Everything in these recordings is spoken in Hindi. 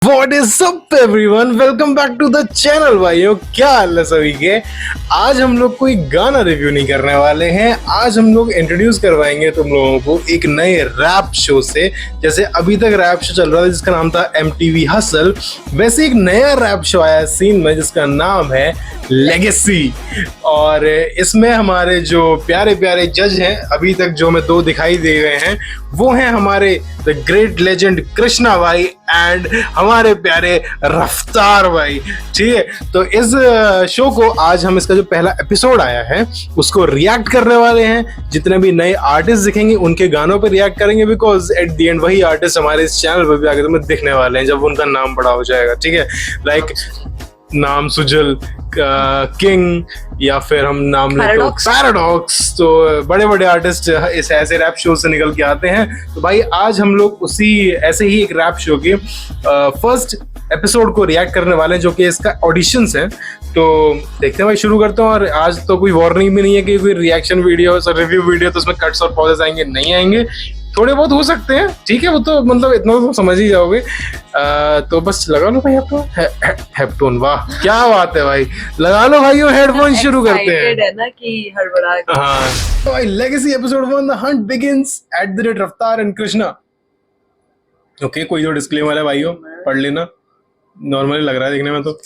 What is up everyone? Welcome back to the channel भाइयों। क्या हाल है सभी के। आज हम लोग कोई गाना रिव्यू नहीं करने वाले हैं। आज हम लोग इंट्रोड्यूस करवाएंगे तुम लोगों को एक नए रैप शो से। जैसे अभी तक रैप शो चल रहा था जिसका नाम था MTV हसल, वैसे एक नया रैप शो आया है सीन में जिसका नाम है लेगेसी। और इसमें हमारे जो प्यारे प्यारे जज हैं, अभी तक जो हमें दो दिखाई दे गए हैं, वो हैं हमारे द ग्रेट लेजेंड कृष्णा भाई एंड हमारे प्यारे रफ्तार भाई। ठीक है, तो इस शो को आज हम इसका जो पहला एपिसोड आया है उसको रिएक्ट करने वाले हैं। जितने भी नए आर्टिस्ट दिखेंगे उनके गानों पर रिएक्ट करेंगे, बिकॉज एट द एंड वही आर्टिस्ट हमारे इस चैनल पर भी आगे तुम्हें दिखने वाले हैं जब उनका नाम बड़ा हो जाएगा। ठीक है, लाइक नाम सुजल, किंग, या फिर हम नाम ले तो पैराडॉक्स। तो बड़े बड़े आर्टिस्ट इस ऐसे रैप शो से निकल के आते हैं। तो भाई आज हम लोग उसी ऐसे ही एक रैप शो के फर्स्ट एपिसोड को रिएक्ट करने वाले हैं जो कि इसका ऑडिशंस है। तो देखते हैं भाई, शुरू करते हैं। और आज तो कोई वार्निंग भी नहीं है कि कोई रिएक्शन वीडियो रिव्यू वीडियो तो उसमें कट्स और पॉजेस आएंगे नहीं आएंगे, थोड़े बहुत हो सकते हैं। ठीक है, वो तो मतलब इतना तो समझ ही जाओगे। तो बस लगा लो भाई हेडफोन। वाह क्या बात है भाई, लगा लो भाई हेडफोन। शुरू करते हैं है ना कि हड़बड़ा। हाँ तो भाई legacy episode 1 the Hunt begins at the rate रफ्तार एंड कृष्णा। ओके, कोई जो डिस्क्लेमर है भाइयों पढ़ लेना, नॉर्मली लग रहा है देखने में। तो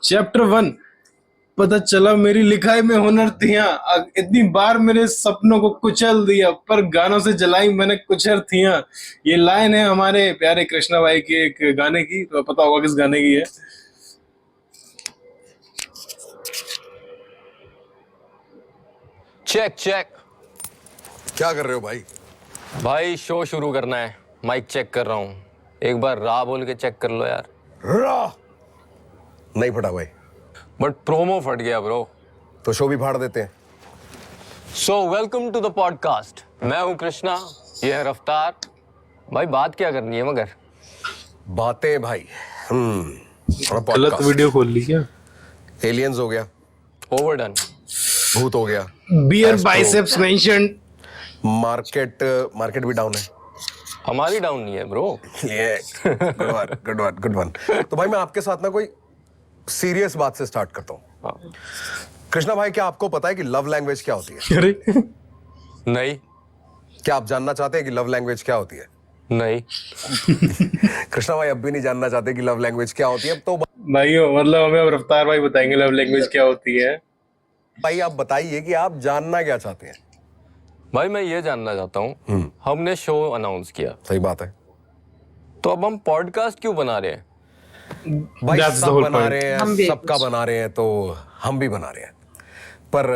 चैप्टर 1, पता चला मेरी लिखाई में हुनर थियां, इतनी बार मेरे सपनों को कुचल दिया, पर गानों से जलाई मैंने कुचर थियां। ये लाइन है हमारे प्यारे कृष्णा भाई के एक गाने की, तो पता होगा किस गाने की है। Check check. क्या कर रहे हो भाई? भाई शो शुरू करना है, माइक चेक कर रहा हूँ। एक बार रा बोल के चेक कर लो यार। रा नहीं फटा भाई, बट प्रोमो फट गया ब्रो। तो शो भी फाड़ देते हैं। So welcome to the podcast. मैं हूँ कृष्णा, ये है रफ्तार। भाई बात क्या करनी है मगर? बातें भाई। गलत वीडियो खोल ली क्या? एलियंस हो गया, ओवरडन। भूत हो गया, बियर बाइसेप्स मेंशन्ड। मार्केट भी डाउन है। हमारी डाउन नहीं है ब्रो। ये गुड वन। तो भाई मैं आपके साथ ना कोई सीरियस बात से स्टार्ट करता हूँ। कृष्णा भाई, क्या आपको पता है कि लव लैंग्वेज क्या होती है? अरे नहीं। क्या आप जानना चाहते हैं कि लव लैंग्वेज क्या होती है? नहीं। कृष्णा भाई अब भी नहीं जानना चाहते कि लव लैंग्वेज क्या होती है। तो भाइयों मतलब हमें अब रफ्तार भाई बताएंगे लव लैंग्वेज क्या होती है। भाई आप बताइए कि आप जानना क्या चाहते हैं। भाई मैं ये जानना चाहता हूँ, हमने शो अनाउंस किया, सही बात है, तो अब हम पॉडकास्ट क्यों बना रहे हैं? भाई That's the सब whole बना point. रहे हैं, सबका बना रहे हैं, तो हम भी बना रहे हैं। पर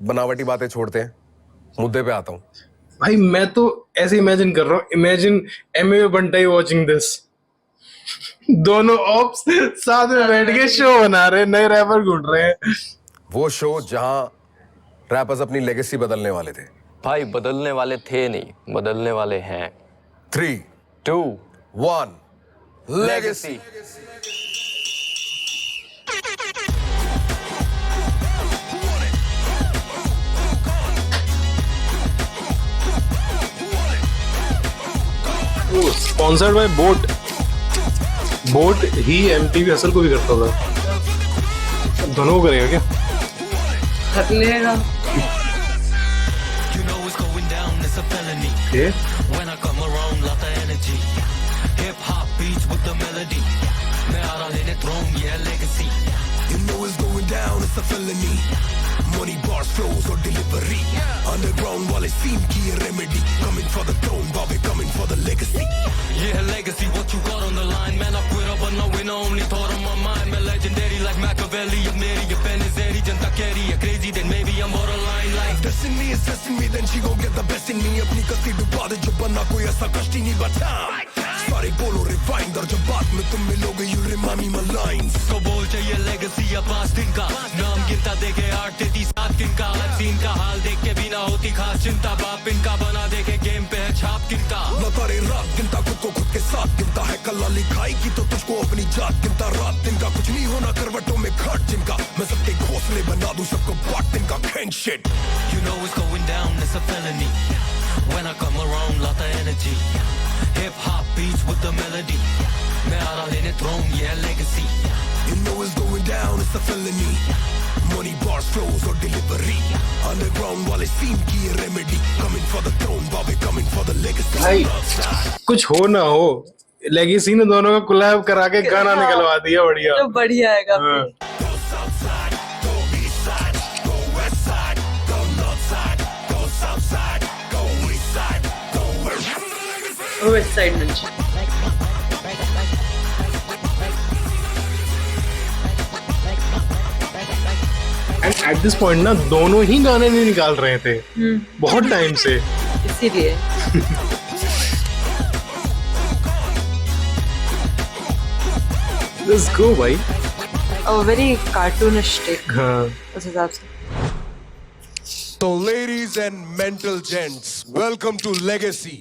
बनावटी बातें छोड़ते हैं, मुद्दे पे आता हूँ। भाई मैं तो ऐसे इमेजिन कर रहा हूँ, imagine MA Bantai watching this. दोनों ऑप्स साथ में बैठ के शो बना रहे हैं, नए रैपर ढूंढ रहे हैं। वो शो जहां रैपर्स अपनी लेगेसी बदलने वाले थे। भाई बदलने वाले थे नहीं, बदलने वाले हैं। 3, 2, 1 legacy. Sponsored by boat he MTV hustle को भी करता था। दोनों को करेगा क्या? कर लेगा। Okay. When I come around, lot of energy. Hip hop beats with the melody. मैं आ रहा लेने throne, yeah legacy. You know it's going down, it's a felony. Money bars, flows or delivery. Underground वाले scene की ये remedy. Coming for the throne, Bobby coming for the legacy. Yeah legacy, what you got on the line? Man, I quit up, but no winner, only thought on my mind. मैं legendary like Machiavelli. अब मेरी ये pen is airy, Janata carry है crazy, then maybe I'm borderline like. Destiny is testing me, then she gon' get the best in me. अपनी कस्ती डुबा दे जो बना कोई ऐसा कष्ट ही नहीं बचा। सारे बोलो रिफाइंड और जब बात में तुम मिलोगे you remind me my lines. तो बोल चाहिए legacy या 5 दिन का नाम गिनता देखे 8 33 7 दिन का सीन का हाल देख के भी ना होती खास चिंता। बाप इनका बना देखे गेम पे है छाप गिनता। न तारे रात गिनता खुद को खुद के साथ गिनता है कला लिखाई की तो तुझको अपनी जात गिनता। रात दिन का कुछ नहीं होना करवटों में घाट जिनका मैं सबके घोंसले बना दूं सबको बांट दिन का खेन shit. You know it's going down, it's a felony. When I come around, lot of energy. Hip hop beats with the melody. मैं आ रहा लेने throne, yeah, legacy. You know it's going down, it's a felony. Money, bars, flows or delivery. Underground वाले scene की ये remedy. Coming for the throne, Bobby coming for the legacy. भाई कुछ हो ना हो, लेगेसी ने दोनों का कोलैब करा के गाना हाँ। निकलवा दिया बढ़िया। तो बढ़िया है काफी। हाँ। Go south side, go east side, go west side, go north side, go south side, go east side, go west. West side mention. And at this point ना दोनों ही गाने नहीं निकाल रहे थे बहुत टाइम से। इसीलिए लेट्स गो भाई। वेरी कार्टूनिस्टिक हाँ उस हिसाब से। तो ladies and mental gents, welcome to Legacy,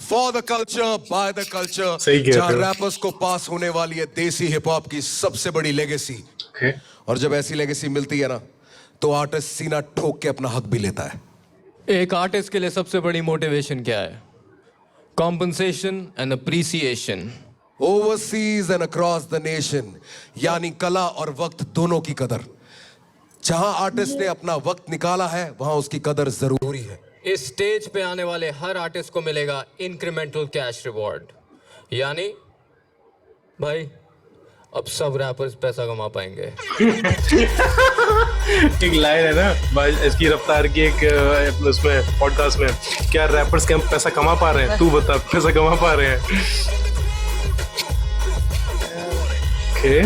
for the culture, by the culture, सही कहते जहाँ हो। रैपर्स को पास होने वाली है देसी हिप हॉप की सबसे बड़ी लेगेसी। ओके और जब ऐसी लेगेसी मिलती है ना, तो आर्टिस्ट सीना ठोक के अपना हक भी लेता है। एक आर्टिस्ट के लिए सबसे बड़ी मोटिवेशन क्या है? Compensation and appreciation. Overseas and across the nation, यानी कला और वक्त दोनों की कदर। जहां आर्टिस्ट ने अपना वक्त निकाला है, वहां उसकी कदर जरूरी है। इस स्टेज पे आने वाले हर आर्टिस्ट को मिलेगा इंक्रीमेंटल कैश रिवॉर्ड। यानी भाई अब सब रैपर्स पैसा कमा पाएंगे। एक लाइन है ना भाई इसकी रफ्तार की, एक उसमें पॉडकास्ट में, क्या रैपर्स क्या पैसा कमा पा रहे हैं? तू बता, पैसा कमा पा रहे हैं? ओके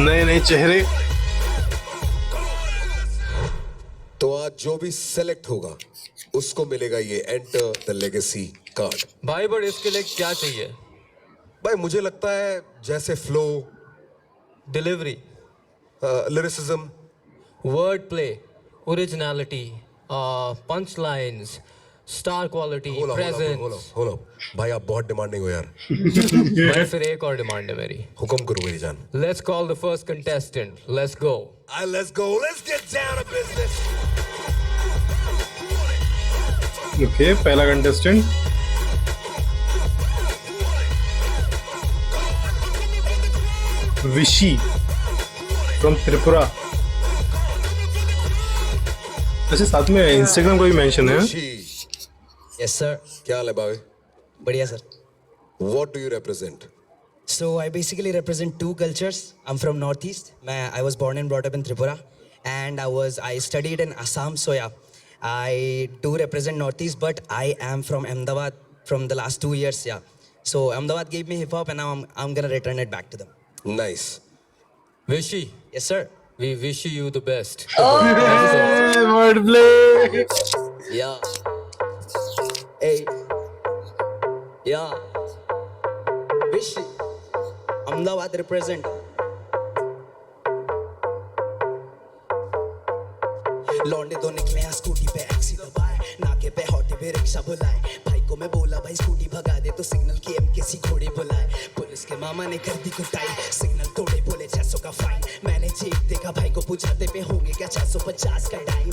नए नए चेहरे। तो आज जो भी सेलेक्ट होगा उसको मिलेगा ये एंटर द लेगेसी कार्ड। भाई बट इसके लिए क्या चाहिए? भाई मुझे लगता है जैसे flow, delivery, lyricism, word play, originality, punch lines, star quality, presence. भाई आप बहुत डिमांडिंग हो यार। भाई फिर एक और डिमांड है मेरी। हुक्म करो मेरी जान। Let's call the first contestant. Let's go. Let's go, let's get down to business. Okay पहला कंटेस्टेंट विशी फ्रॉम त्रिपुरा। अच्छा साथ में इंस्टाग्राम का भी मेंशन है। Yes, sir. क्या हाल है बाबे? बढ़िया sir. What do you represent? So I basically represent two cultures. I'm from Northeast. I was born and brought up in Tripura, and I studied in Assam. So yeah, I do represent Northeast, but I am from Ahmedabad from the last 2 years. Yeah. So Ahmedabad gave me hip hop, and now I'm gonna return it back to them. Nice. Vishy, Yes, sir. we wish you the best. Word play. Yeah. Hey. Yeah. Vishy. Ahmedabad represent. लौंडे दो निकले हैं स्कूटी पे एक्सी दबाए, नाके पे हॉटे पे रिक्शा बुलाए, भाई को मैं बोला भाई स्कूटी भगा दे तो सिग्नल की एमकेसी घोड़े बुलाए, पुलिस के मामा ने कर दी कुटाई, सिग्नल तोड़े बोले 600 का फाइन, मैंने चेक देखा भाई को पूछाते पे होंगे क्या 650 का टाइम।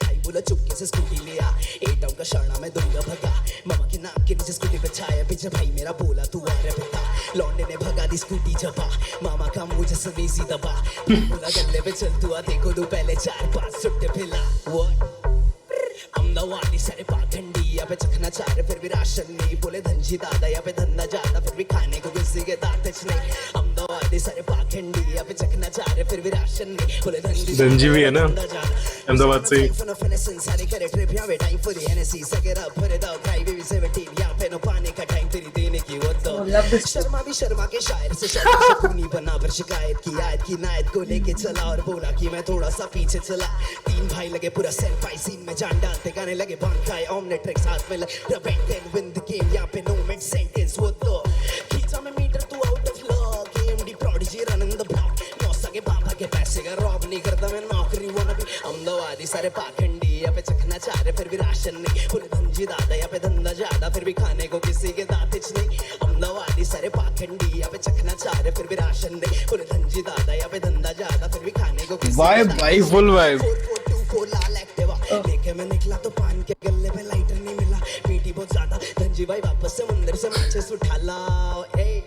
भाई बोला चुपके से स्कूटी ले आ, 8 टाउन का शर्णा मैं दूंगा भगा, मामा के नाक के नीचे स्कूटी पे छाया पीछे भाई मेरा बोला तू आ रे बेटा, लौंडे ने भगा दी स्कूटी जबा, मामा का मुझे सवेसी दबा, बोला गले पे चल तू आ देखो तू पहले 4-5 सुट्टे फिला। What? अमदावादी सारे पाखंडी या पे चखना चाह रहे फिर भी राशन नहीं, बोले धनजी दादा या पे धंधा ज्यादा फिर भी खाने को किसी के दांतच नहीं, अमदावादी सारे पाखंडी या पे चखना चाह रहे फिर भी राशन नहीं, बोले धनजी भी है ना अहमदाबाद से। सारे करे ट्रिप या वे टाइम फॉर द एनएससी सगेरा फॉर द ड्राइव भी 17 या पे नो पाने का टाइम तेरी देने की वो तो शर्मा भी शर्मा के शायर से शर्मा बना पर शिकायत की आयत की नायत को लेके चला और बोला कि मैं थोड़ा सा पीछे चला, 3 भाई लगे पूरा सेल पाई सीन में जान डालते गाने लगे बंकाई ओमनेट्रिक साथ में लगा बेंटन विन द गेम यहाँ पे नो मिड सेंटेंस वो तो खींचा में मीटर तू out of lock MD prodigy running the block, मौसा के पापा के पैसे का रॉब नहीं करता मैं नौकरी वो ना भी, अमदावादी सारे पाखंडी या पे चखना चाह रहे फिर भी राशन नहीं, बोले धनजी दादा या पे धंधा ज्यादा फिर भी खाने को किसी के दांतच नहीं, अमदावादी सारे पाखंडी या पे चखना चाह रहे फिर भी राशन नहीं, बोले धनजी दादा या पे धंधा ज्यादा फिर भी खाने को किसी वाइब भाई फुल वाइब। लेके मिला तो पान के गले में लाइटर नहीं मिला मीठी बहुत ज्यादा धनजी भाई वापस से मंदिर से माचिस उठा लाओ ए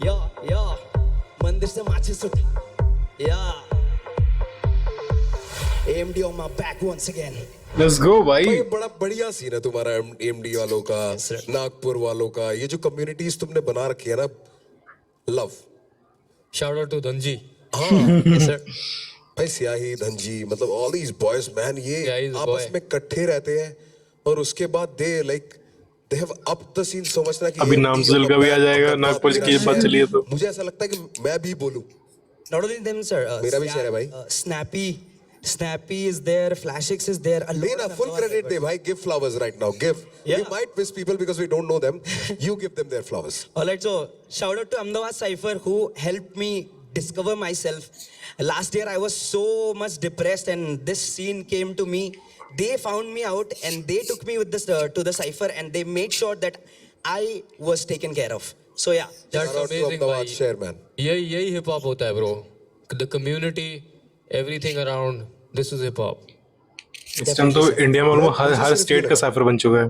यो मंदिर से माचिस उठा या AMD on my back once again. Let's go भाई। ये बड़ा बढ़िया सीन है तुम्हारा AMD वालों का, नागपुर वालों का। ये जो कम्युनिटीज तुमने बना रखी है ना, love. Shout out to Dhanji. हाँ भाई, सियाही, धनजी, मतलब ऑल दीज बॉयज मैन, ये Yeah, he's a आपस boy. में इकट्ठे रहते हैं और उसके बाद they have up the scene so much ना कि अभी ये नाम तीनों सुजल का भी आ जाएगा, अपना नागपुर मेरा की ये बात share। चली है तो। मुझे ऐसा लगता है कि मैं भी बोलूं। Not only them, sir. मेरा भी share है भाई। Snappy is there. Flashix is there. नहीं ना, full credit दे भाई, give flowers right now, give. Yeah. We might miss people because we don't know them. You give them their flowers. Alright, so shout out to Ahmedabad Cypher who helped me discover myself. Last year I was so much depressed and this scene came to me. They found me out and they took me with this to the Cypher and they made sure that I was taken care of. So yeah. That's Shout out to amazing Ahmedabad भाई। share, man. यही हिप हॉप होता है bro. The community, everything around, this is hip hop. इस टाइम तो इंडिया में ऑलमोस्ट हर स्टेट का साइफर बन चुका है।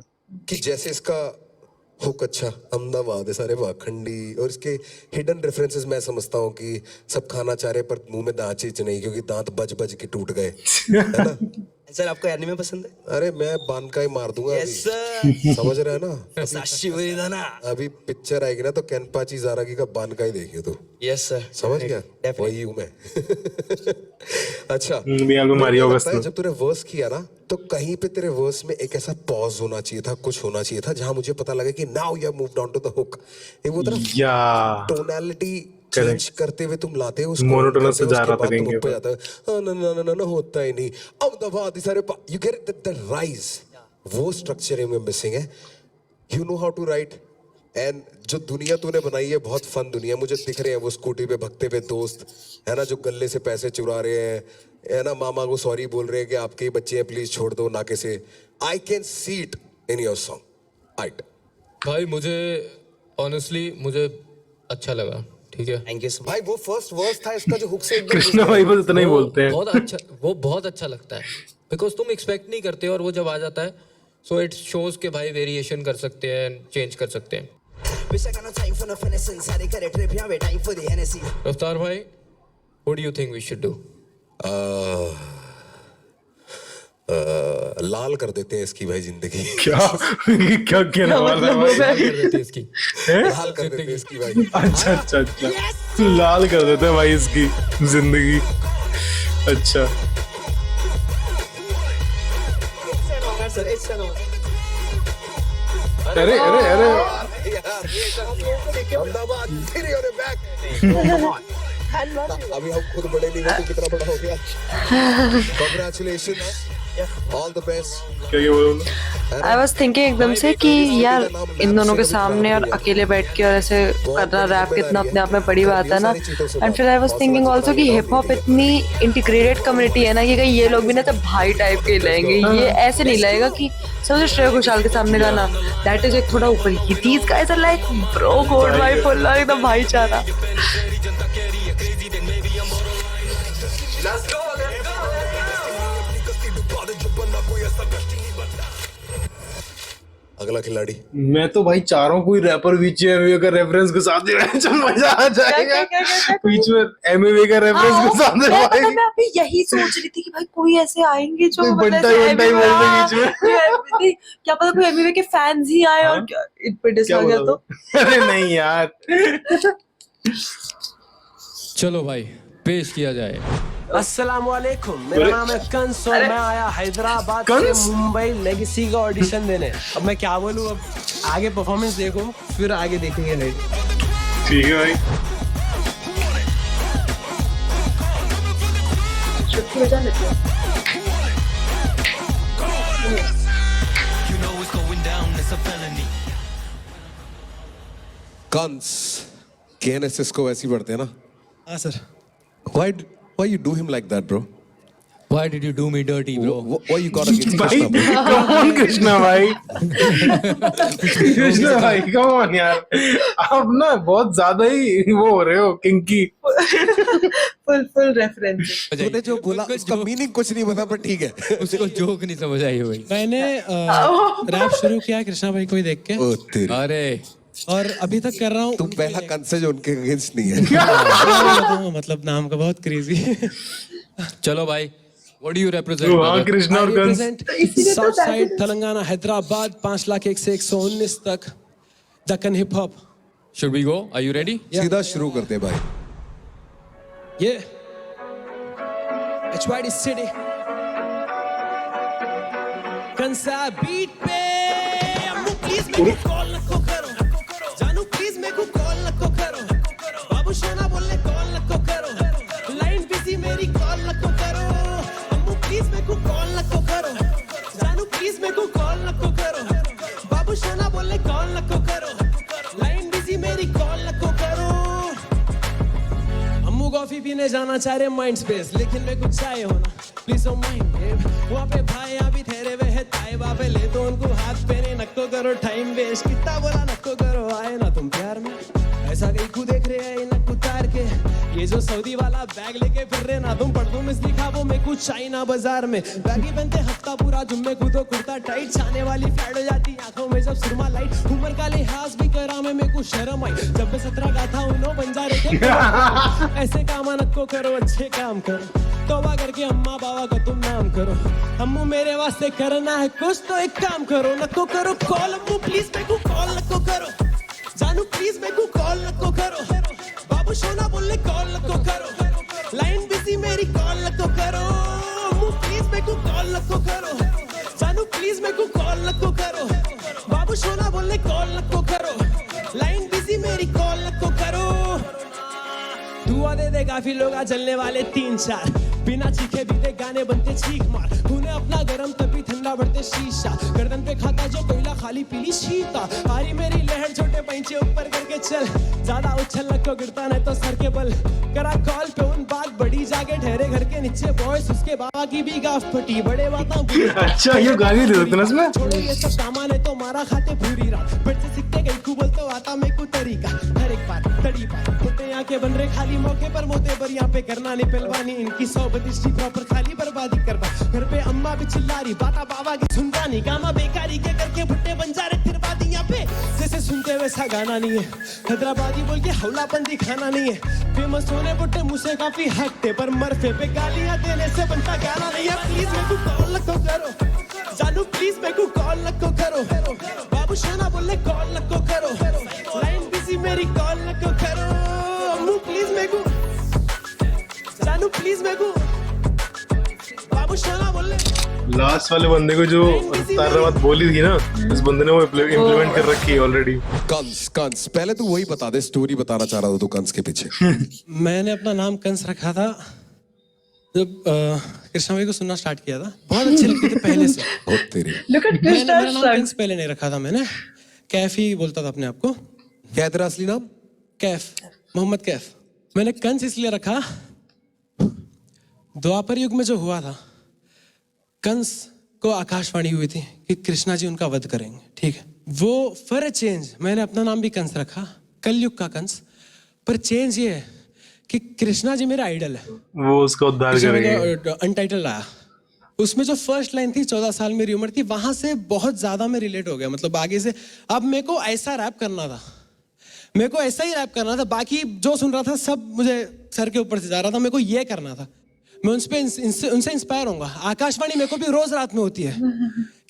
कि जैसे इसका हुक अच्छा, अहमदाबाद है, सारे वाखंडी, और इसके हिडन रेफरेंसेस मैं समझता हूँ कि सब खाना चाह रहे पर मुंह में दांत चीच नहीं, क्योंकि दांत बज बज के टूट गए, है ना? सर आपको एनिमे पसंद है? अरे मैं बान का ही मार दूंगा Yes, अभी। sir. समझ रहे हैं ना? साशिवरी था ना? अभी पिक्चर आएगी ना तो केनपाची जारागी का बान का ही देखिए तू, Yes sir. समझ गया? Definitely. वही हूँ मैं। अच्छा, भी एल्बम आ रही है मुझे अगस्त लगता है में। जब तूने वर्स किया ना तो कहीं पे तेरे वर्स में एक ऐसा पॉज होना चाहिए था, कुछ होना चाहिए था जहां मुझे पता लगे कि now you have moved on to the hook. एक वो तरह या टोनैलिटी चेंज करते हुए तुम लाते हो उसको, Monotonous से करते हो, जा उसके रहा था बाद तुम कहीं ऊपर जाता है, हाँ, ना ना ना ना ना होता ही नहीं। अहमदाबाद ये सारे यू गेट द राइज, वो स्ट्रक्चर में मिसिंग है। You know how to write, and जो दुनिया तूने बनाई है बहुत फन दुनिया, मुझे दिख रहे हैं वो स्कूटी पे भगते हुए दोस्त, है ना, जो गले से पैसे चुरा रहे हैं, है ना, मामा को सॉरी बोल रहे हैं कि आपके ही बच्चे हैं, प्लीज छोड़ दो नाके से। I can see it in your song. आइट भाई मुझे ऑनेस्टली मुझे अच्छा लगा, ठीक है। Thank you so much. भाई वो फर्स्ट वर्स था इसका जो हुक से एकदम कृष्णा भाई बस इतना ही बोलते हैं। वो बहुत अच्छा लगता है बिकॉज तुम एक्सपेक्ट नहीं करते और वो जब आ जाता है सो इट शोज के भाई वेरिएशन कर सकते हैं, चेंज कर सकते हैं। Wish I got no time for no finessing. सारे करे trip यहाँ वे time for the Hennessy. रफ्तार भाई, what do you think we should do? लाल कर देते हैं इसकी भाई जिंदगी। क्या क्या कहने वाला है भाई? लाल कर देते हैं इसकी। लाल कर देते हैं इसकी भाई। अच्छा अच्छा अच्छा, लाल कर देते हैं भाई इसकी जिंदगी। अच्छा Sir, it's an honor. अरे अरे अरे अहमदाबाद फिर योर बैक। अभी हम खुद बड़े नहीं हुए, तू कितना बड़ा हो गया। Congratulations, all the best। क्या क्या बोलूं? आई वॉज थिंकिंग एकदम से कि यार इन दोनों के सामने और अकेले बैठ के और ऐसे करना रैप कितना अपने आप में बड़ी बात है ना। एंड फिर आई वॉज थिंकिंग ऑल्सो कि हिप हॉप इतनी इंटीग्रेटेड कम्युनिटी है ना कि कहीं ये लोग भी ना तो भाई टाइप के लगेंगे, ये ऐसे नहीं लगेगा कि समझो श्रेया घोषाल के सामने गाना दैट इज एक थोड़ा ऊपर ही, these guys are like bro code भाई फुल एकदम भाईचारा। अगला खिलाड़ी मैं तो भाई चारों कोई रैपर बीच में एमवे का रेफरेंस के साथ ही मजा आ जाएगा। बीच में एमवे का रेफरेंस के साथ भाई मैं अभी यही सोच रही थी कि भाई कोई ऐसे आएंगे जो कोई मतलब बंटाई ऐसे वंटाई बोल दे बीच में। नहीं, क्या पता कोई एमवे के फैंस ही आए और क्या इन पे डिस क्या आ गया बोला? तो। अरे नहीं यार, चलो भाई पेश किया जाए। अस्सलामुअलैकुम, मेरा नाम है कंस और मैं आया हैदराबाद से मुंबई लेगेसी का ऑडिशन देने। अब मैं क्या बोलूँ, अब आगे परफॉर्मेंस देखो फिर आगे देखेंगे। नहीं ठीक है भाई। छुट्टी हो जाने दो। You know it's going down, it's a felony. Kans KNSS को वैसे ही पढ़ते हैं ना? हाँ sir. Why you do him like that, bro? Why did you do me dirty, bro? What you got against भाई Krishna bro? कौन कृष्णा भाई? कृष्णा भाई कम ऑन यार, आप ना बहुत ज्यादा ही वो हो रहे हो किंकी। Full reference. तूने जो बोला उसका मीनिंग कुछ नहीं पता, पर ठीक है। उसको जोक नहीं समझ आई भाई। मैंने रैप शुरू किया कृष्णा भाई को ही देख के, ओ तेरी, अरे और अभी तक कर रहा हूँ। तुम पहला कंस है जो उनके अगेंस्ट नहीं है। मतलब नाम का बहुत क्रेजी। चलो भाई, what do you represent? हाँ brother? कृष्णा और कंस। साउथ साइड तेलंगाना हैदराबाद 5 लाख 1 से 119 तक Deccan hip hop. Should we go? Are you ready? सीधा शुरू करते हैं भाई। ये HYD सिटी कंसा बीट पे। अम्मू प्लीज मेरे को कॉल नको करो, जानू प्लीज मेरे को कॉल नको करो, बाबू सोना बोलने कॉल नको करो, लाइन बिजी मेरी कॉल नको करो, अम्मू प्लीज मेरे को कॉल नको करो, जानू प्लीज मेरे को कॉल नको करो, बाबू सोना बोलने कॉल नको करो, लाइन बिजी मेरी कॉल नको करो। अम्मू कॉफी पीने जाना चाह रहे माइंड स्पेस, लेकिन मैं कुछ चाहे होना प्लीज डोंट माइंड। वहाँ पे भाई यहाँ भी ठहरे हुए हैं ताए बाबे, ले तो उनको हाथ पे नहीं, नको करो टाइम वेस्ट, कितना बोला नको करो, आए ना तुम प्यार में। ऐसा कहीं को देख रहे हैं नक उतार के, ये जो सऊदी वाला बैग लेके फिर रहे ना तुम, परफॉर्मेंस दिखा वो मैं कुछ चाइना बाजार में, बैगी बनते हफ्ता पूरा जुम्मे कूदो कुर्ता टाइट, छाने वाली फ्लैट हो जाती आंखों में जब सुरमा लाइट, उम्र का लिहाज भी करा मैं कुछ शर्म आई, जब मैं 17 का था उन्हों बंजारे थे। ऐसे काम नको करो, अच्छे काम करो, तौबा करके अम्मा बाबा का तुम नाम करो, अम्मू मेरे वास्ते करना है कुछ तो एक काम करो, नको करो कॉल, अम्मू प्लीज मेरे को कॉल नको करो, जानू प्लीज मेरे को कॉल नको करो, बाबू सोना बोलने कॉल नको करो, लाइन बिजी मेरी कॉल नको करो, अम्मू प्लीज मेरे को कॉल नको करो, जानू प्लीज मेरे को कॉल नको करो, बाबू सोना बोलने कॉल नको करो, लाइन बिजी मेरी कॉल नको करो। दुआ दे दे काफी लोग आ जलने वाले 3-4, बिना चीखे बीते गाने बनते चीख मार, तूने अपना गरम तभी ठंडा बढ़ते शीशा, गर्दन पे खाता जो कोयला खाली पीली शीता, आरी मेरी लहर छोटे पैंचे ऊपर करके चल, ज्यादा उछल को गिरता नहीं तो सर के बल, करा कॉल पे उन बात बड़ी जाके ठहरे घर के नीचे बॉयस, उसके बाबा की भी गाफ फटी, बड़े बातों अच्छा ये गाली दे देते ना इसमें। छोड़ो ये सब सामान है तो मारा खाते पूरी रात, बट से सीखते गई को बोलते आता मेरे को तरीका, हर एक बार तड़ी बार होते यहाँ के बन रहे खाली मौके पर मोते पर, यहाँ पे करना नहीं पहलवानी, इनकी 100 बदिश्ती प्रॉपर खाली बर्बादी करवा, घर पे अम्मा भी चिल्ला रही बाता बाबा की सुनता नहीं, गामा बेकारी के करके भुट्टे बन जा रहे तिरबादी, यहाँ पे जैसे सुनते वैसा गाना नहीं है, हैदराबादी बोल के हौलापन दिखाना नहीं है, फेमस होने बुट्टे मुझसे काफी हटते, पर मरफे पे गालियां देने से बनता गाना नहीं है, प्लीज मेरे को कॉल नको करो, जानू प्लीज मेरे को कॉल नको करो, बाबू सोना बोले कॉल नको करो, लाइन बिजी मेरी कॉल नको करो, अम्मू प्लीज मेरे को, जानू प्लीज मेरे को, बाबू सोना बोले। लास्ट वाले बंदे को जो तारा बात बोली थी ना, इस बंदे ने वो इम्प्लीमेंट कर रखी है ऑलरेडी। कंस पहले तू वही बता दे, स्टोरी बताना चाह रहा था तू कंस के पीछे। मैंने अपना नाम कंस रखा था जब कृष्णा भाई को सुनना स्टार्ट किया था, बहुत अच्छे लगते थे पहले से। बहुत तेरी। मेरा नाम कंस पहले नहीं रखा था मैंने, कैफ ही बोलता था अपने आप को। क्या है तेरा असली नाम? कैफ, मोहम्मद कैफ। मैंने कंस इसलिए रखा, द्वापर युग में जो हुआ था, कंस को आकाशवाणी हुई थी कि कृष्णा जी उनका वध करेंगे, ठीक है। वो फॉर अ चेंज मैंने अपना नाम भी कंस रखा, कलयुग का कंस, पर चेंज ये है कि कृष्णा जी मेरा आइडल है, वो उसका उद्धार करेंगे। अनटाइटल आया, उसमें जो फर्स्ट लाइन थी 14 साल मेरी उम्र थी, वहां से बहुत ज्यादा मैं रिलेट हो गया, मतलब आगे से अब मेरे को ऐसा रैप करना था, मेरे को ऐसा ही रैप करना था, बाकी जो सुन रहा था सब मुझे सर के ऊपर से जा रहा था, मेरे को ये करना था, मैं उनसे इंस्पायर होऊंगा। आकाशवाणी मेरे को भी रोज रात में होती है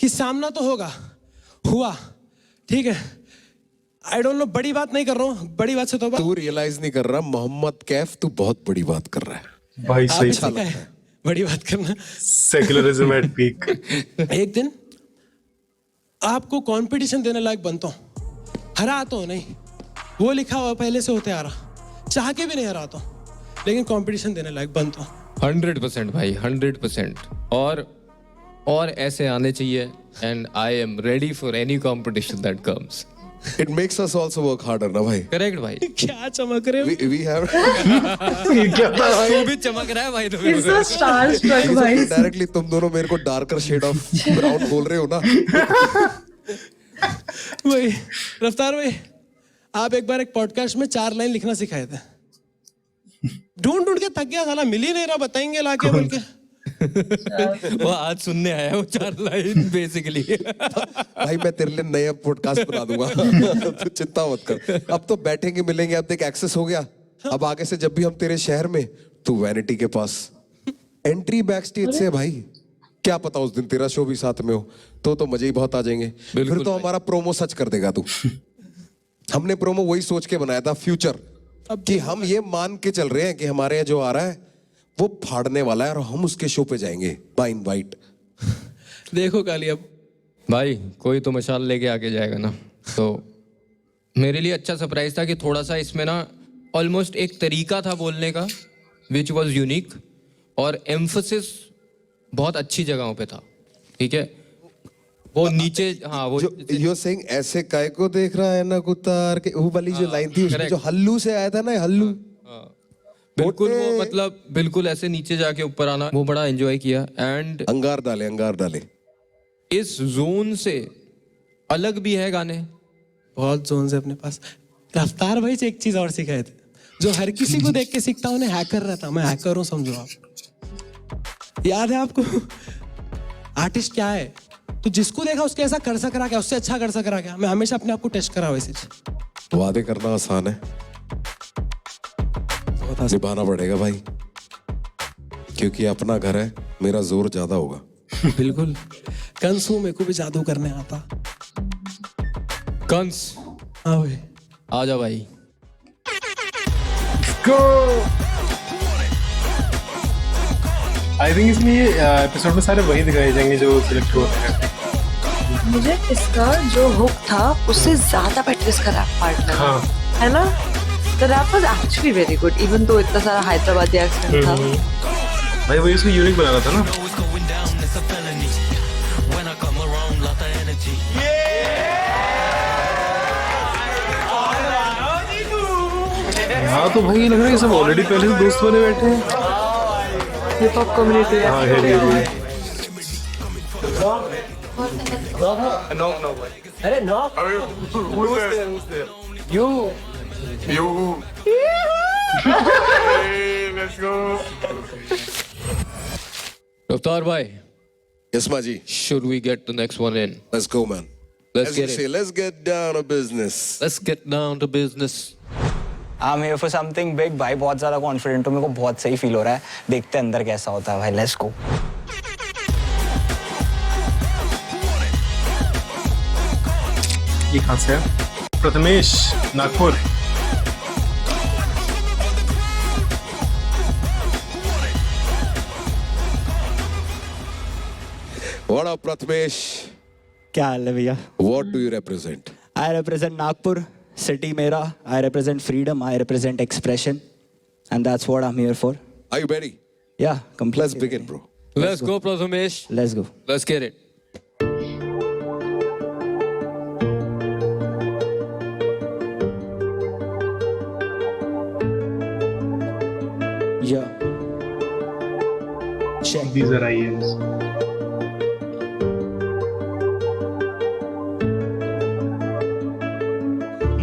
कि सामना तो होगा, हुआ, ठीक है, आई डोंट नो, बड़ी बात नहीं कर रहा हूँ, बड़ी बात से तो तू रियलाइज नहीं कर रहा, मोहम्मद कैफ तू बहुत बड़ी बात कर रहा है भाई सही अच्छा है बड़ी बात करना। Secularism at peak. एक दिन आपको कंपटीशन देने लायक बनता हूँ, हरा तो नहीं, वो लिखा हुआ पहले से होते आ रहा, चाह के भी नहीं हराता हूँ, लेकिन कंपटीशन देने लायक बनता हूँ। 100% भाई, 100%। और ऐसे आने चाहिए, and I am ready for any competition that comes. It makes us also work harder ना भाई. करेक्ट भाई. क्या चमक रहे हो? We have ये क्या था भाई? तू भी चमक रहा है भाई तुम्हें. He's so starstruck भाई. डायरेक्टली तुम दोनों मेरे को डार्कर शेड ऑफ ब्राउन बोल रहे हो ना. भाई रफ्तार भाई, आप एक बार एक पॉडकास्ट में 4 लाइन लिखना सिखाए थे. ढूंढ के थक गया, साला मिल ही नहीं रहा, बताएंगे लाके बोल के. वो आज सुनने आया वो 4 लाइन बेसिकली. भाई मैं तेरे लिए नया पॉडकास्ट बना दूंगा. तू चिंता मत कर. अब तो बैठेंगे मिलेंगे, अब देख एक्सेस हो गया. अब आगे से जब भी हम तेरे शहर में, तू वैनिटी के पास एंट्री बैक स्टेज से है भाई. क्या पता उस दिन तेरा शो भी साथ में हो तो मजे ही बहुत आ जाएंगे. फिर तो हमारा प्रोमो सच कर देगा तू. हमने प्रोमो वही सोच के बनाया था फ्यूचर, कि हम ये मान के चल रहे हैं कि हमारे यहाँ जो आ रहा है वो फाड़ने वाला है और हम उसके शो पे जाएंगे बाय इनवाइट. देखो काली, अब भाई कोई तो मशाल लेके आके जाएगा ना. तो मेरे लिए अच्छा सरप्राइज था कि थोड़ा सा इसमें ना ऑलमोस्ट एक तरीका था बोलने का विच वॉज यूनिक, और एम्फोसिस बहुत अच्छी जगहों पे था. ठीक है, वो नीचे, हाँ वो यू सेइंग ऐसे काय को देख रहा है ना कुतार के, वो वाली जो लाइन थी उसमें जो हल्लू से आया था ना, हल्लू. बिल्कुल वो मतलब बिल्कुल ऐसे नीचे जाके ऊपर आना, वो बड़ा एंजॉय किया. एंड अंगार डाले इस जोन से अलग भी है गाने. बहुत जोन से अपने पास. रफ्तार भाई से एक चीज और सिखाए थे, जो हर किसी को देख के सीखता हूँ, हैकर रहता. मैं हैकर हूँ समझो आप. याद है आपको आर्टिस्ट क्या है? तो जिसको देखा उसके ऐसा कर सक रहा क्या, उससे अच्छा कर सक रहा क्या. मैं हमेशा अपने आप को टेस्ट करा वैसे. वादे करना आसान है, निभाना पड़ेगा भाई, क्योंकि अपना घर है. मेरा जोर ज्यादा होगा. बिल्कुल. कंस हूँ, मेरे को भी जादू करने आता. कंस हाँ भाई, आ जा भाई. Go! आई थिंक इसमें ये एपिसोड में सारे वही दिखाए जाएंगे जो सिलेक्ट हुए हैं. मुझे इसका जो हुक था उससे ज्यादा बेटर इसका रैप पार्ट लगा. हाँ. है ना? The rap was actually very good, even though इतना सारा हैदराबादी एक्सेंट था. भाई वही उसको यूनिक बनाना था ना. Know it's going down, it's a felony. When I come around, lot of energy. हाँ तो भाई ये लग रहा है ये सब ऑलरेडी पहले से दोस्त बने बैठे हैं. हिप हॉप कम्युनिटी है. हाँ है ये. रफ्तार भाई, Yes, Maji. should we get the next one in? Let's go, man. Let's As you get say, it. let's get down to business. Let's get down to business. I'm here for something big भाई. बहुत ज़्यादा कॉन्फिडेंट हूँ, मेरे को बहुत सही फील हो रहा है. देखते हैं अंदर कैसा होता है भाई. Let's go. ये कहाँ से है? Prathamesh, Nagpur. What up, Prathamesh? क्या हाल है भैया? What do you represent? I represent Nagpur city मेरा. I represent freedom. I represent expression. And that's what I'm here for. Are you ready? Yeah, completely. Let's begin, bro. Let's go, Prathamesh. Let's go. Let's get it. Yeah. Check. These are IAs.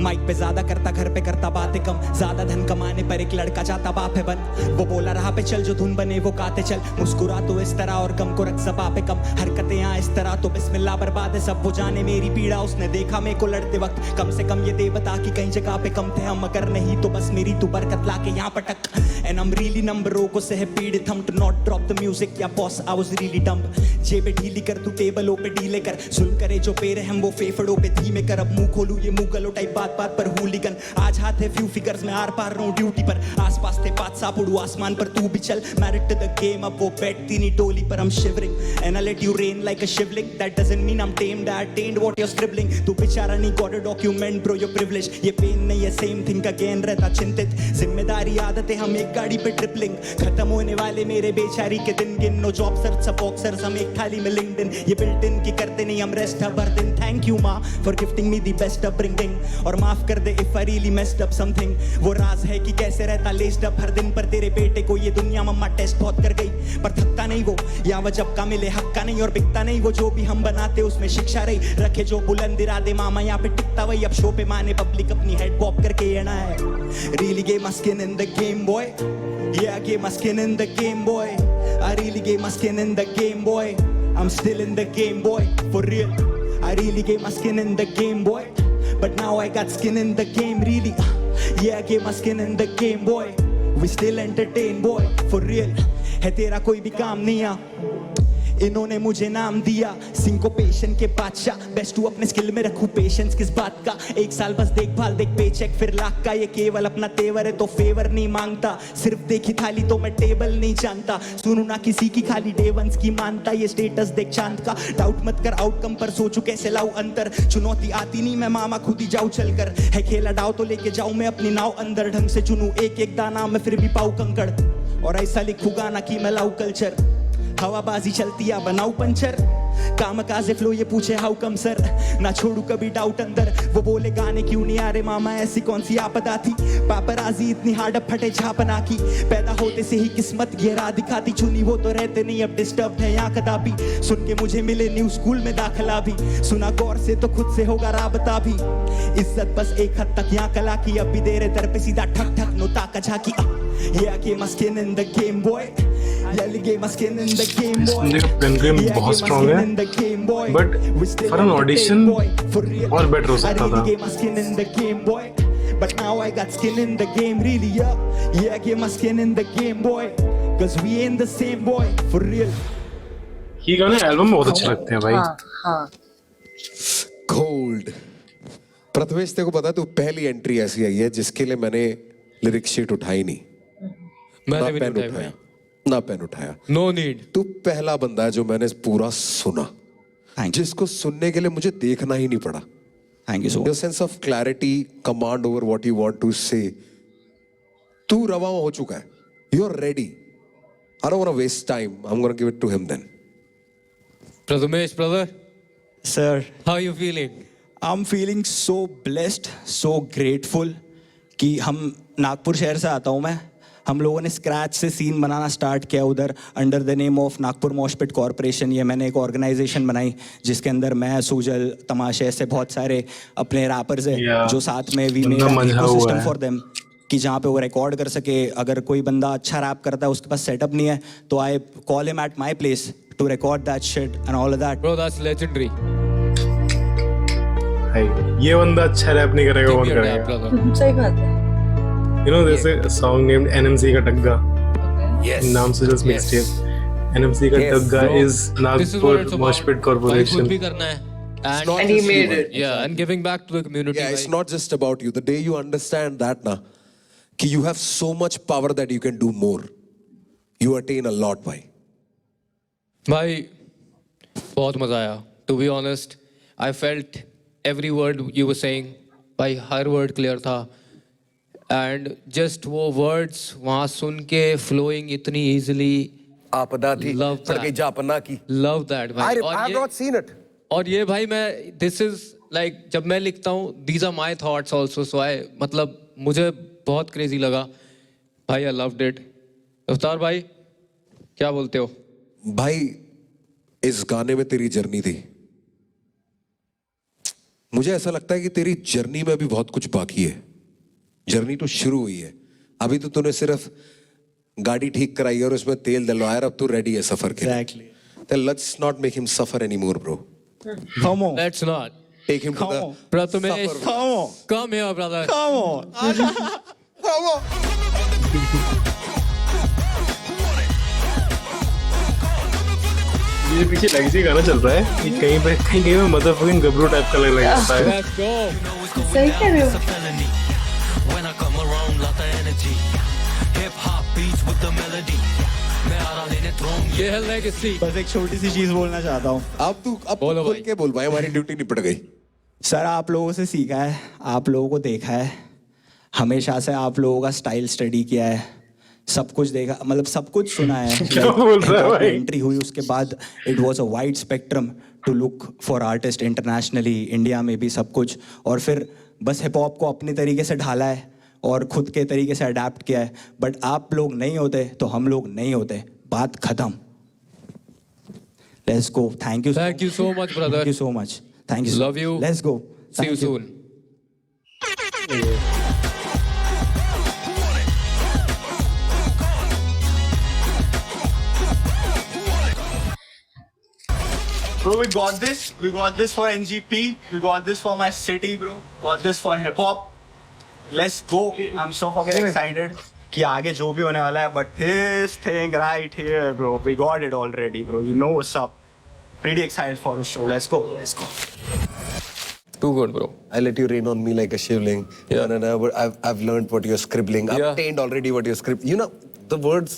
Mic पे ज्यादा करता, घर पे करता बातें कम. ज्यादा धन कमाने पर एक लड़का जाता बाप है बन. वो बोला रहा पे चल, जो धुन बने वो गाते चल. मुस्कुरा तो इस तरह और गम को रख ज़बां पे कम. हरकतें यहाँ इस तरह तो बिस्मिल्लाह बर्बाद है सब. वो जाने मेरी पीड़ा, उसने देखा मेरे को लड़ते वक्त. कम से कम ये दे बता कि कहीं जगह पे कम थे हम, अगर नहीं तो बस मेरी तू बरकत ला के यहाँ पटक. एंड I'm really नंबरों को सह पीड़ित हम. To not drop the music, या boss I was really dumb. जेबे ढीली कर तू टेबलों पे ढीले कर. सुन करे जो पेड़ हम वो फेफड़ों पे धीमे कर. अब मुंह खोलूं ये मुगलों टाइप बात बात बात पर हुलीगन आज हाथ है फ्यू फिगर्स में आर पार नो ड्यूटी पर आसपास थे 5 साप उड़ू आसमान पर तू भी चल मैरिड टू द गेम अब वो बैठती नहीं टोली पर I'm shivering and I let you rain like a shivling that doesn't mean I'm tamed I attained what you're scribbling तू बेचारा नहीं got a document bro you're privileged ये पेन नहीं है same thing again रहता चिंतित जिम्मेदारी आदतें हम एक गाड़ी पे ट्रिपलिंग खत्म होने वाले मेरे बेचारी के दिन गिन नो जॉब सर्च सब बॉक्सर्स हम एक थाली में लिंक्डइन ये बिल्ट इन की करते नहीं हम रेस्ट हर दिन थैंक यू माँ for gifting me the best upbringing और माफ कर they if I really messed up something वो राज है कि कैसे रहता लेस्ड अप हर दिन पर तेरे बेटे को ये दुनिया मम्मा टेस्ट बहुत कर गई पर थकता नहीं वो या वजब का मिले हक का नहीं और बिकता नहीं वो जो भी हम बनाते उसमें शिक्षा रही रखे जो बुलंद इरादे मामा यहाँ पे टिकता वही अब शो पे माने पब्लिक अपनी हेड पॉप करके येना है really game my skin in the game boy yeah I gave my skin in the game boy I really gave my skin in the game boy I'm still in the game boy for real I really gave my skin in the game boy but now I got skin in the game really yeah I gave my skin in the game boy we still entertain boy for real है तेरा कोई भी काम नहीं आ इन्होंने मुझे नाम दिया सिंकोपेशन के बादशाह बेस्ट तू अपने स्किल में रखूं पेशेंस किस बात का 1 साल बस देखभाल देख पेचेक फिर लाख का ये केवल अपना तेवर है तो फेवर नहीं मांगता सिर्फ देखी थाली तो मैं टेबल नहीं जानता सुनू ना किसी की खाली डेवंस की मानता ये स्टेटस देख चांद का डाउट मत कर आउटकम पर सोचू कैसे लाऊं अंतर चुनौती आती नहीं मैं मामा खुद ही जाऊं चलकर है खेला डाव तो लेके जाऊं मैं अपनी नाव अंदर ढंग से चुनूं एक एक दाना मैं फिर भी पाऊं कंकड़ और ऐसा लिखूं गाना कि मैं लाऊं कल्चर हवाबाजी चलती या बनाऊ पंचर काम काजे फ्लो ये पूछे हाउ कम सर ना छोड़ू कभी डाउट अंदर वो बोले गाने क्यों नहीं आ रहे मामा ऐसी कौन सी आपदा थी पापराजी इतनी हार्ड फटे झापना की पैदा होते से ही किस्मत गहरा दिखाती चुनी वो तो रहते नहीं अब डिस्टर्ब है यहाँ कदापि सुन के मुझे मिले न्यू स्कूल में दाखिला भी सुना गौर से तो खुद से होगा राबता भी इज्जत बस एक हद तक यहाँ कला की अब भी दे रहे दर पे सीधा ठक ठक नोता का झाकी yeah I gave my skin in the game boy yeah I gave my skin in the game boy pen game बहुत स्ट्रांग है बट फॉर एन ऑडिशन और बेटर हो सकता था gave my skin in the game boy but now I got skin in the game really yeah I gave my skin in the game boy cause we ain't the same boy for real ये गाने एल्बम में बहुत अच्छे लगते हैं भाई हाँ गोल्ड प्रथमेश तेरे को पता तू पहली एंट्री ऐसी आई है जिसके लिए मैंने लिरिक्स शीट उठाई नहीं मैंने भी पेन नहीं उठाया उठाया ना पेन उठाया नो नीड तू पहला बंदा है जो मैंने पूरा सुना Thank you. जिसको सुनने के लिए मुझे देखना ही नहीं पड़ा thank you so your much sense of clarity command over what you want to say तू रवा हो चुका है you are ready I don't want to waste time I am gonna give it to him then Prathamesh brother sir how you feeling I'm feeling so blessed, so grateful कि हम नागपुर शहर से आता हूँ मैं हम लोगों ने स्क्रैच से सीन बनाना स्टार्ट किया उधर under the name of Nagpur mosh pit corporation ये मैंने एक ऑर्गेनाइजेशन बनाई जिसके अंदर मैं सुजल तमाशे ऐसे बहुत सारे अपने रैपर्स हैं Yeah. जो साथ में वी बंदा मेड मंझा हुआ इकोसिस्टम है। फॉर देम कि जहाँ पे वो रिकॉर्ड कर सके अगर कोई बंदा अच्छा रैप करता है उसके पास सेटअप नहीं है तो I call him at my place to record that shit and all of that bro that's legendary भाई ये बंदा अच्छा रैप नहीं करेगा कौन करेगा ब्रदर सही बात है You know, there's a song named NMC का टग्गा Yes. नाम से just Yes. mixed it. NMC का टग्गा bro. is This is what Nagpur it's Moshpit about. भाई खुद Corporation. भी करना है and not And he just made you, it. yeah and giving back to the community Yeah, it's भाई. not just about you. The day you understand that, na, कि you have so much power that you can do more. You attain a lot, bhai. भाई बहुत मजा आया to be honest I felt every word you were saying भाई हर word clear था and just वो words वहाँ सुन के flowing इतनी easily आपदा थी Love that. सड़के जापना की love that भाई I have not seen it. और ये भाई मैं this is like जब मैं लिखता हूँ these are my thoughts also so I मतलब मुझे बहुत crazy लगा भाई I loved it अवतार भाई क्या बोलते हो भाई इस गाने में तेरी जर्नी थी मुझे ऐसा लगता है कि तेरी जर्नी में अभी बहुत कुछ बाकी है जर्नी तो शुरू हुई है अभी तो तूने सिर्फ गाड़ी ठीक कराई और उसमें तेल डलवाया और अब तू रेडी है सफर के Exactly. Then let's not make him suffer anymore, bro. Come on. let's not Take him to Come the on. Prathamesh Come on. come here brother Come on. पीछे पीछे लेगेसी गाना चल रहा है कि कहीं में मदरफकिंग गबरू टाइप का लग जाता है। Let's go. सही कह रहे हो। felony. When I come around, lot of energy. Hip hop beats with the melody. मैं आ रहा लेने throne. ये है legacy. बस एक छोटी सी चीज बोलना चाहता हूँ अब तू बोलो बोल भाई। के बोल भाई, हमारी ड्यूटी निपट गई। सर, आप लोगों से सीखा है, आप लोगों को देखा है, हमेशा से आप लोगों का स्टाइल स्टडी किया है, सब कुछ देखा, मतलब सब कुछ सुना है। क्या बोल रहा है भाई? एंट्री हुई उसके बाद it was a wide spectrum to look for artist internationally, India में भी सब कुछ, और फिर बस हिप हॉप को अपने तरीके से ढाला है और खुद के तरीके से अडेप्ट किया है। बट आप लोग नहीं होते तो हम लोग नहीं होते, बात खत्म। Let's go. Thank you so much, brother. Thank you so much. Thank you. Love you. Let's go. See you soon. Bro, we got this. We got this for NGP. We got this for my city, bro. Got this for hip hop. Let's go. I'm so fucking excited कि आगे जो भी होने वाला है. But this thing right here, bro, we got it already, bro. You know what's up. Pretty excited for the show. Let's go. Let's go. Too good, bro. I let you rain on me like a shivling. Yeah. But I've learned what you're scribbling. Yeah. I've attained already what you're scribbling. You know, the words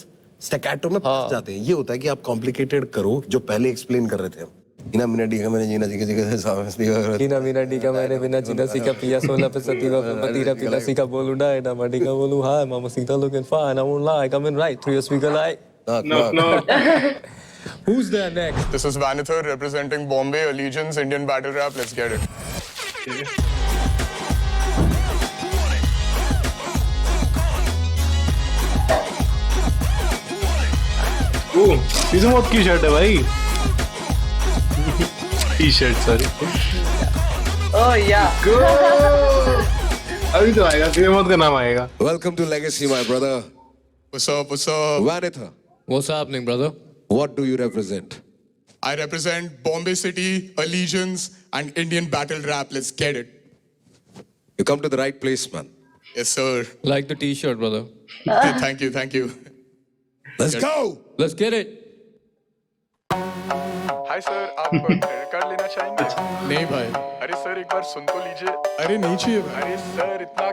staccato में फंस जाते हैं. ये होता है कि आप complicated करो जो पहले explain कर रहे थे हम. मीना मीना डी का मैंने जीना सीखा सीखा सामने मीना मीना डी का मैंने बिना जीना सीखा पिया सोना पे सतीवा पे पतीरा पिला सीखा बोलूं डाय ना माडी का बोलूं हाय मामा Sita looking fine I won't lie coming right through your speaker like No. who's there next. This is Vanithar representing Bombay Allegiance Indian Battle Rap. Let's get it. Season मौत की शर्ट है भाई। T shirt sorry. ओह या। अभी तो आएगा, सीजन मौत का नाम आएगा। Welcome to Legacy, my brother. What's up? What's up? Vanitha, What's happening, brother? what do you represent? I represent Bombay City, Allegiance, and Indian Battle Rap. Let's get it. You come to the right place, man. Yes, sir. Like the t-shirt, brother. Thank you. Thank you. Let's go. Let's get it. Hi sir, आप क्रेडिट कार्ड लेना चाहेंगे? नहीं भाई। अरे सर, एक बार सुन तो लीजिए। अरे नहीं चाहिए भाई। अरे सर, इतना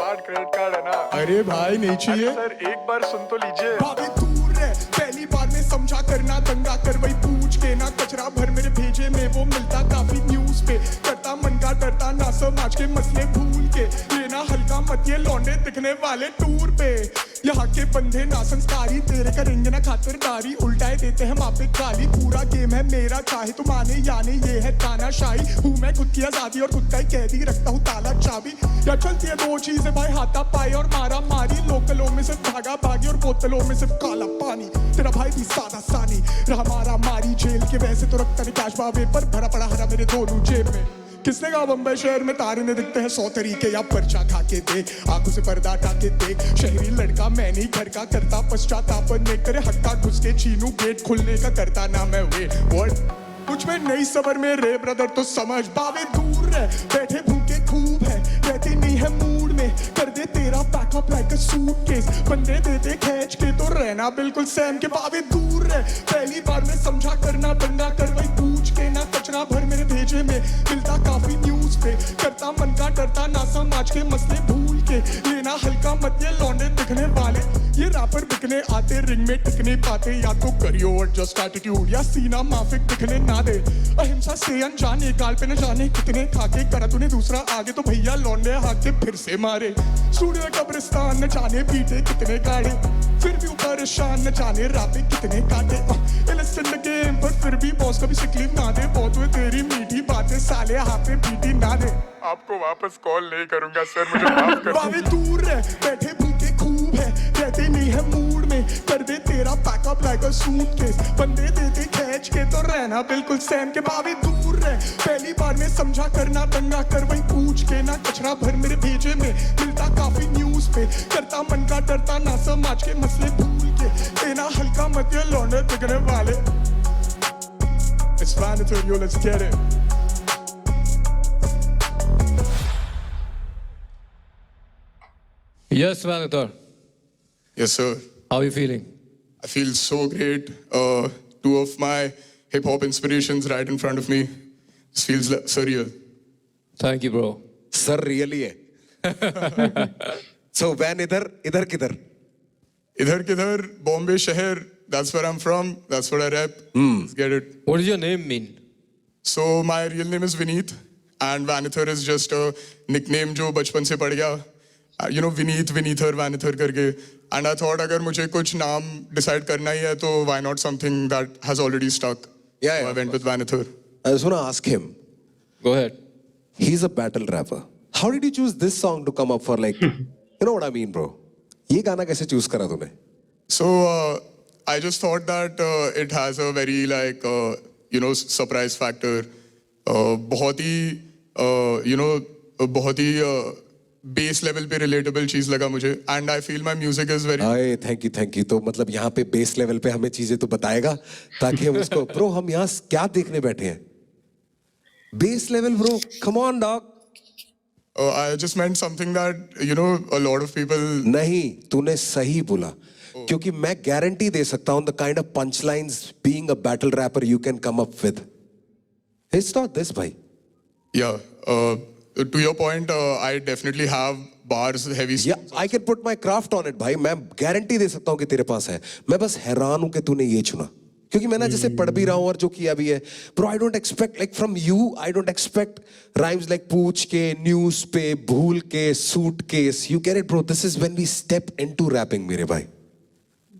कार्ड क्रेडिट कार्ड है ना। अरे भाई नहीं चाहिए। सर, एक बार सुन तो लीजिए। भाभी दूर है, पहली बार में समझा करना दंगा कर वही पूछ के ना कचरा भर मेरे भेजे में वो मिलता काफी न्यूज पे करता मन का डरता ना समाज के मसले भूल के लेना हल्का मत ये लौंडे दिखने वाले टूर पे यहाँ के बंदे ना संस्कारी तेरे करेंगे ना खातिरदारी उल्टाए देते हैं माँ पे गाली पूरा गेम है मेरा चाहे तो माने या नहीं ये है तानाशाही हूँ मैं खुद की आजादी और खुद का ही कैदी रखता हूँ ताला चाबी या चलती है दो चीजें भाई हाथा पाई और मारा मारी लोकलों में सिर्फ भागा भागी और बोतलों में सिर्फ काला पानी तेरा भाई भी सादा सानी रहा मारा मारी जेल के वैसे तो रखता नहीं कैश बावे पर भरा पड़ा हरा मेरे दोनों जेब में किसने कहा बम्बई शहर में तारे ने दिखते हैं 100 तरीके या पर्चा खा के देख आंखों से पर्दा हटा के देख शहरी लड़का मैं नहीं घर का करता पश्चाताप ने करे हक्का घुस के छीनू गेट खुलने का करता ना मैं वेट व्हाट कुछ में नहीं सबर में रे ब्रदर तो समझ बावे दूर है बैठे भूखे खूब है रहते नहीं है मूड में कर दे तेरा पैकअप लाइक अ सूटकेस बंदे देते खींच के तो रहना बिल्कुल सैम के बावे दूर है पहली बार में समझा करना दंगा कर वही पूछ के ना कचरा भर मेरे भेजे में मिलता काफी न्यूज पे करता मन का डरता ना समाज के मसले भूल के लेना हल्का मत ये लौंडे दिखने वाले ये रैपर बिकने आते रिंग में टिकने पाते या तो करियो एडजस्ट एटीट्यूड या सीना माफिक दिखने ना दे अहिंसा से अनजाने गाल पे न जाने कितने खाके करा तूने दूसरा आगे तो भैया लौंडे हाथे फिर से मारे स्टूडियो कब्रिस्तान न जाने पीटे कितने गाड़े फिर भी परेशान न जाने राते कितने काटे इलिसन गेम पर फिर भी बॉस कभी सिकलीफ ना दे बहुत हुए तेरी मीठी बातें साले हाथे पीटी ना दे आपको वापस कॉल नहीं करूंगा सर, मुझे माफ कर बावे दूर है बैठे भूखे खूब है रहते नहीं है मूड में कर दे तेरा पैकअप लाइक अ सूटकेस बंदे देते खींच के तो रहना बिल्कुल सैम के बावे दूर है पहली बार में समझा करना दंगा कर वही पूछ के ना कचरा भर मेरे भेजे में मिलता काफी न्यूज पे करता मन का डरता ना समाज के मसले भूल के लेना हल्का मत ये लौंडे दिखने वाले It's Vanithar, yo, let's get it. Yes, Vanithar. Yes, sir. How are you feeling? I feel so great. Two of my hip hop inspirations right in front of me. This feels surreal. Thank you, bro. Sir really है. So वैन इधर किधर? इधर किधर बॉम्बे शहर. That's where I'm from. That's what I rap. Let's get it. What does your name mean? So my real name is Vineet, and Vanither is just a nickname जो बचपन से पड़ गया. You know, Vineet, Vinither, Vanither करके. And I thought अगर मुझे कुछ नाम decide करना ही है तो why not something that has already stuck. Yeah, So I went with Vanither. I just want to ask him. Go ahead. He's a battle rapper. How did you choose this song to come up for like, you know what I mean, bro? ये गाना कैसे choose करा तूने? So I just thought that it has a very like you know surprise factor. बहुत ही you know बहुत ही बेस लेवल पे रिलेटेबल चीज लगा मुझे. And I feel my music is very. आए थैंक यू. तो मतलब यहाँ पे बेस लेवल पे हमें चीजें तो बताएगा ताकि हम उसको ब्रो हम यहाँ क्या देखने बैठे हैं? Base level bro, come on dog. I just meant something that you know a lot of people. नहीं, तूने सही बोला. क्योंकि मैं गारंटी दे सकता हूं the kind of punch lines being a battle rapper you can come up with. It's not this भाई. Yeah to your point I definitely have bars heavy. I can put my craft on it भाई. मैं गारंटी दे सकता हूं कि तेरे पास है. मैं बस हैरान हूं कि तूने ये चुना, क्योंकि मैं ना जैसे पढ़ भी रहा हूं और जो किया भी है. Bro I don't expect like from you, I don't expect rhymes like पूछ के, न्यूज पे, भूल के, suitcase. You can it bro. This is when we step into rapping मेरे भाई.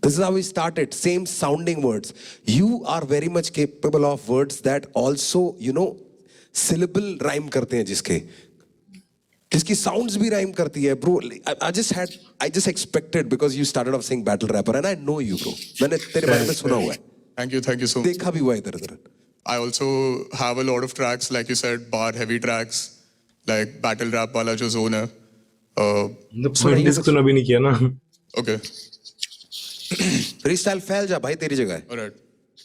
This is how we started. Same sounding words. You are very much capable of words that also, you know, syllable rhyme करते हैं जिसकी sounds भी rhyme करती है. Bro, I just expected because you started off saying battle rapper and I know you, bro. मैंने तेरे बारे में सुना हुआ है. Thank you so much. देखा भी हुआ है इधर. I also have a lot of tracks, like you said, bar heavy tracks, like battle rap वाला जो zone है. मतलब सुना भी नहीं किया ना. Okay. फ्रीस्टाइल फैल जा भाई, तेरी जगह है. Alright.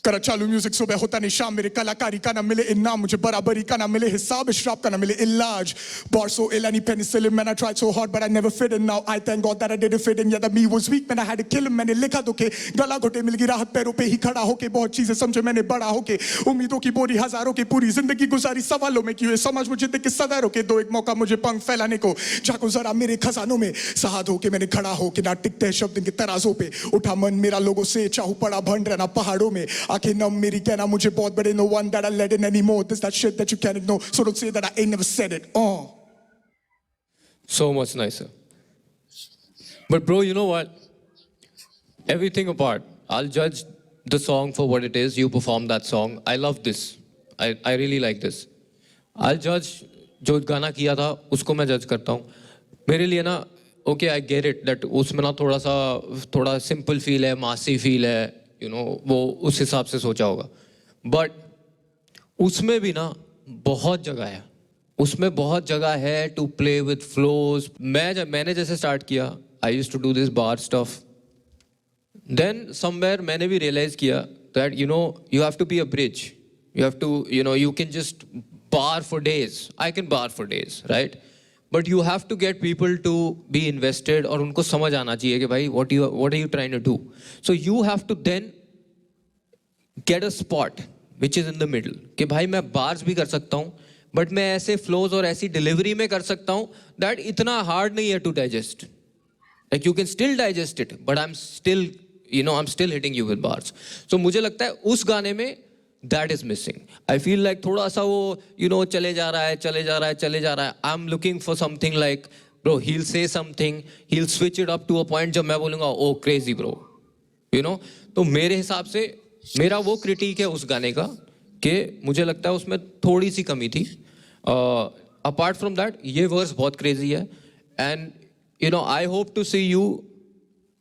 करा चालू म्यूजिक सुबह होता नहीं शाम. मेरे कलाकारी का ना मिले इनाम, मुझे बराबरी का ना मिले हिसाब, इशराब का ना मिले इलाज. Bar so ill, I need penicillin, man. I tried so hard, but I never fit in. Now I thank God that I didn't fit in. Yeah, that me was weak, man. I had to kill him. मैंने लिखा तो के गला घोटे मिल गई राहत पैरों पे ही खड़ा होके. बहुत चीजें समझे मैंने बड़ा होके. उम्मीदों की बोरी हजारों की पूरी जिंदगी गुजारी सवालों में की हुए. समझ मुझे देख के सदारों के दो एक मौका मुझे पंख फैलाने को. जाको जरा मेरे खजानों में सहाद होके मैंने खड़ा होके. ना टिकते शब्द इनके तराजों पे. उठा मन मेरा लोगों से चाहू पड़ा भंड रहना पहाड़ों में. आंखें नम मेरी कहना मुझे बहुत बड़े. No one that I let in anymore. This that shit that you can't ignore. So don't say that I ain't never said it. So much nicer. But bro, you know what? Everything apart, I'll judge the song for what it is. You perform that song. I love this. I really like this. I'll judge जो गाना किया था उसको मैं जज करता हूँ. मेरे लिए ना okay, I get it that उसमें ना थोड़ा simple feel है, massy feel है, you know, वो उस हिसाब से सोचा होगा. But उसमें भी ना बहुत जगह है. उसमें बहुत जगह है to play with flows. मैंने जैसे start किया, I used to do this bar stuff. Then somewhere मैंने भी realize किया that you know you have to be a bridge. You have to, you know, you can just bar for days. I can bar for days, right? But you have to get people to be invested और उनको समझ आना चाहिए कि भाई what are you trying to do? So you have to then get a spot which is in the middle कि भाई मैं bars भी कर सकता हूँ but मैं ऐसे flows और ऐसी delivery में कर सकता हूँ that इतना hard नहीं है to digest. Like you can still digest it but I'm still, you know, I'm still hitting you with bars. So मुझे लगता है उस गाने में that is missing. I feel like थोड़ा सा वो, you know, चले जा रहा है. I'm looking for something like, bro, he'll say something, he'll switch it up to a point जब मैं बोलूँगा, oh crazy bro, you know. तो मेरे हिसाब से मेरा वो क्रिटिक है उस गाने का कि मुझे लगता है उसमें थोड़ी सी कमी थी. Apart from that, ये verse बहुत crazy है. And you know, I hope to see you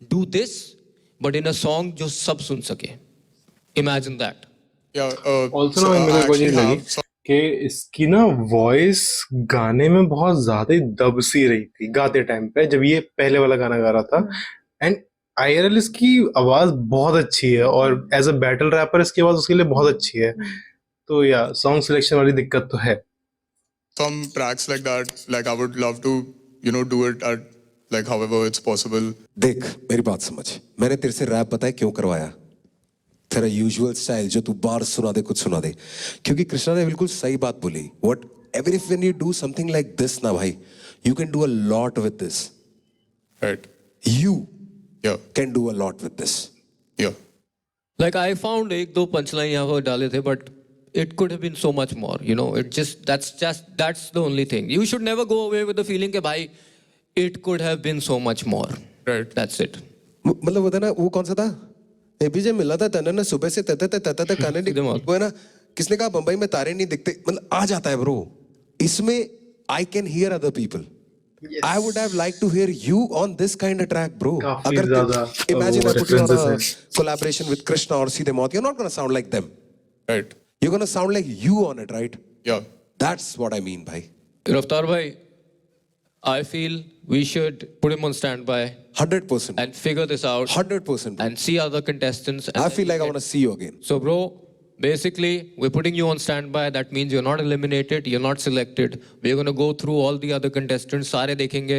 do this, but in a song जो सब सुन सके. Imagine that. ऑल्सो ना मेरे को ये लगी कि इसकी ना वॉइस गाने में बहुत ज्यादा ही दब सी रही थी गाते टाइम पे जब ये पहले वाला गाना गा रहा था. एंड आईआरएल इसकी आवाज बहुत अच्छी है और एज अ बैटल रैपर इसकी आवाज उसके लिए बहुत अच्छी है. तो या सॉन्ग सिलेक्शन वाली दिक्कत तो है. Some tracks like that, like I would love to, you know, do it at like however it's possible. देख मेरी बात समझ. मैंने तेरे से रैप पता है क्यों करवाया? तेरा यूजुअल स्टाइल जो तू बार सुना दे कुछ सुना दे, क्योंकि कृष्णा ने बिल्कुल सही बात बोली. What ever if when you do something like this ना भाई, you can do a lot with this. Right. You Yeah. can do a lot with this. Yeah. Like I found एक दो पंचलाइन यहाँ पर डाले थे, but it could have been so much more. You know, that's the only thing. You should never go away with the feeling कि भाई it could have been so much more. Right. That's it. मतलब वो था ना, वो कौन सा था, एपीजे मिला था तने ना सुबह से तते खाने नहीं, वो है ना, किसने कहा बंबई में तारे नहीं दिखते, मतलब आ जाता है ब्रो. इसमें I can hear other people. I would have liked to hear you on this kind of track, bro. काफी ज़्यादा Imagine I put you on a references collaboration with Krishna or Seedhe Maut. You're not gonna sound like them. Right. You're gonna sound like you on it, right? Yeah. That's what I mean, bhai. Raftar bhai, I feel we should put him on standby 100%. and figure this out 100%. and see other contestants. And I feel like I wanna see you again. So, bro, basically, we're putting you on standby. That means you're not eliminated, you're not selected. We're going to go through all the other contestants, सारे देखेंगे,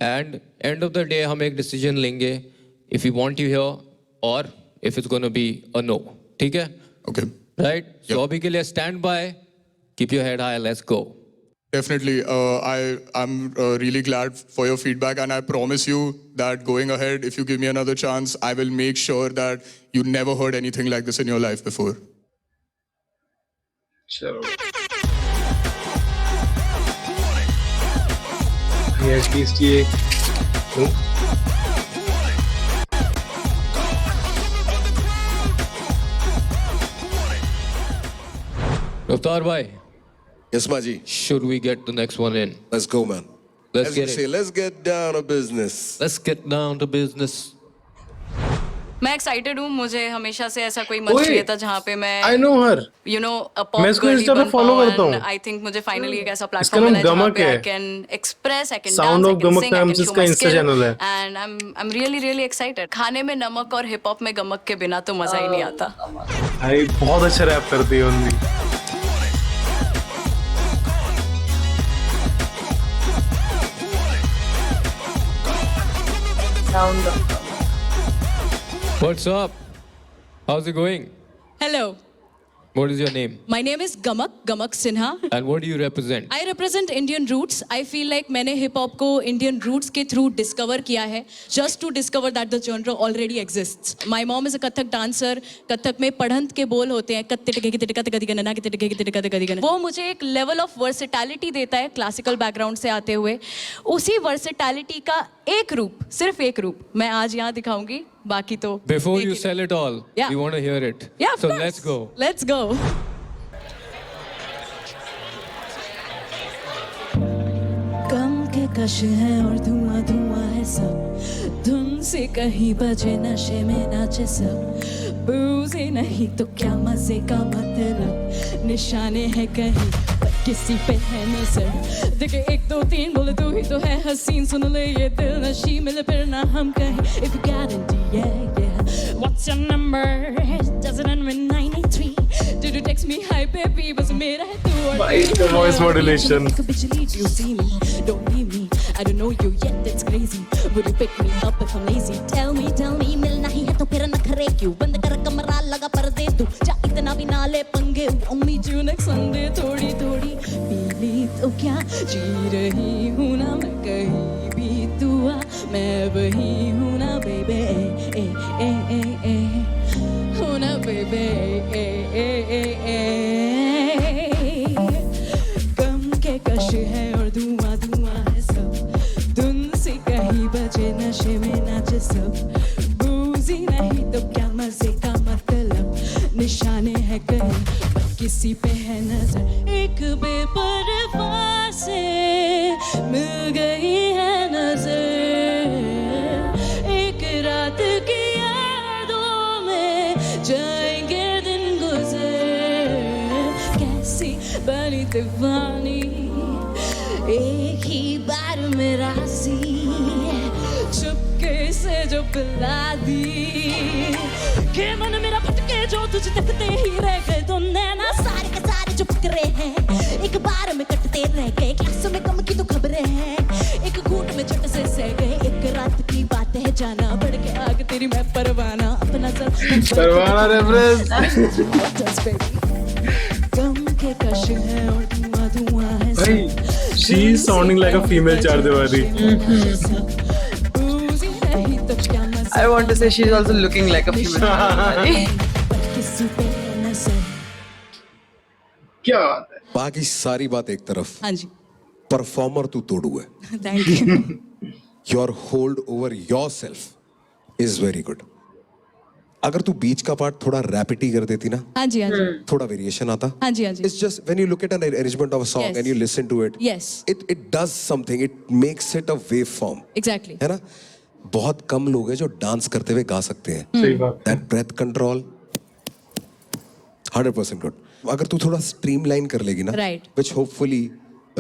and end of the day, हम एक decision लेंगे if we want you here or if it's going to be a no. ठीक है? Okay. Right? So, अभी के लिए standby, keep your head high, let's go. Definitely. I'm really glad for your feedback, and I promise you that going ahead, if you give me another chance, I will make sure that you never heard anything like this in your life before. चलो एटलीस्ट ये Raftar bhai, Yes, Maji. should we get the next one in? Let's go, man. Let's As you get say, it. let's get down to business. Let's get down to business. मैं एक्साइटेड हूँ. मुझे हमेशा से ऐसा कोई मंच चाहिए था जहाँ पे मैं I know her you know मैं इसको इंस्टा पे follow करता हूँ. आई थिंक मुझे फाइनली एक ऐसा इसका प्लेटफॉर्म नाम मिला है जहाँ गमक पे है. I can express, I can Sound dance, of गमक नाम से इसका इंस्टा चैनल है. And I am really excited. खाने में नमक और हिप हॉप में गमक के बिना तो मजा ही नहीं आता. भाई बहुत अच्छा रैप करती है उनकी. What's up? How's it going? Hello, What is your name? my name is Gamak Sinha. And what do you represent? I represent Indian roots. I feel like मैंने hip hop को Indian roots के through discover किया है, just to discover that the genre already exists. My mom is a Kathak dancer. Kathak में पढ़ंत के बोल होते हैं, कत्ते टके किते टका तका दिगना किते टके किते टका तका दिगना. वो मुझे एक level of versatility देता है classical background से आते हुए. उसी versatility का एक रूप, सिर्फ एक रूप मैं आज यहाँ दिखाऊंगी. बाकी तो Before देख you he sell it all, Yeah. we want to hear it. Yeah, of so course. let's go. Let's go. गम के कश है और धुआं धुआं है सब. धुन से कहीं बजे नशे में नाचे सब. बूझे नहीं तो क्या मजे का मतलब. निशाने हैं कहीं पर किसी पे है नजर. देखे 1 2 3 बोले तू ही तो है हसीन. सुन ले ये दिल नशी मिले फिर ना हम कहीं. If you guarantee, yeah. What's your number? Does it end with 983? Did you text me? Hi baby, बस मेरा है तू और भाई इसका voice modulation. एक बिजली, do you see me? Don't leave me. I don't know you yet, that's crazy. Will you pick me up if I'm lazy? Tell me, मिलना ही है तो फिर नखरे क्यों? बंद कर कमरा लगा पर्दे तू. जा इतना भी ना ले पंगे. I'll meet you next Sunday. थोड़ी थोड़ी पीली तो क्या जी रही हूँ ना मैं कहीं भी. तू आ मैं वही हूँ ना baby. हूँ ना baby. गम के कश है और धुआं धुआं है सब. धुन से कहीं बजे नशे में नाचे सब. बूझी नहीं तो क्या मजे का मतलब. निशाने हैं कहीं पर किसी पे है नजर. एक बेपरवाह से मिल गई है नजर. एक रात की यादों में जाएंगे दिन गुजर. कैसी बनी दीवानी एक ही बार में राजी. चुपके से जो पिला दी के मन मेरा भटके जो तुझे तकते ही रह गए. तो नैना सारे के सारे चुप करे हैं. एक बार में कटते रह गए. क्लास में कम की तो खबरें हैं. एक घूंट में झट से सह गए. एक रात की बात है जाना बढ़ के आग तेरी मैं परवाना. अपना सर करवाना रेफरेंस। गम के कश है और धुआं धुआं है सब। भाई she is sounding like a female चार दीवारी। बूझी नहीं तो क्या मजा I want to say she's also looking like a female. किसी पे नजर। क्या बात है। बाकी सारी बात एक तरफ, हाँ जी, परफॉर्मर तू तोड़ू है। Thank you. Your hold over your self is very good. अगर तू बीच का पार्ट थोड़ा रैपिटी कर देती ना, हाँ जी, हाँ जी, थोड़ा वेरिएशन आता। हाँ जी, हाँ जी। It's just when you look at an arrangement of a song Yes. and you listen to it, Yes. it does something. It makes it a waveform. Exactly. है ना? बहुत कम लोग हैं जो डांस करते हुए गा सकते हैं। सही बात। That breath control, 100% good. अगर तू थोड़ा streamline कर लेगी ना, Right. which hopefully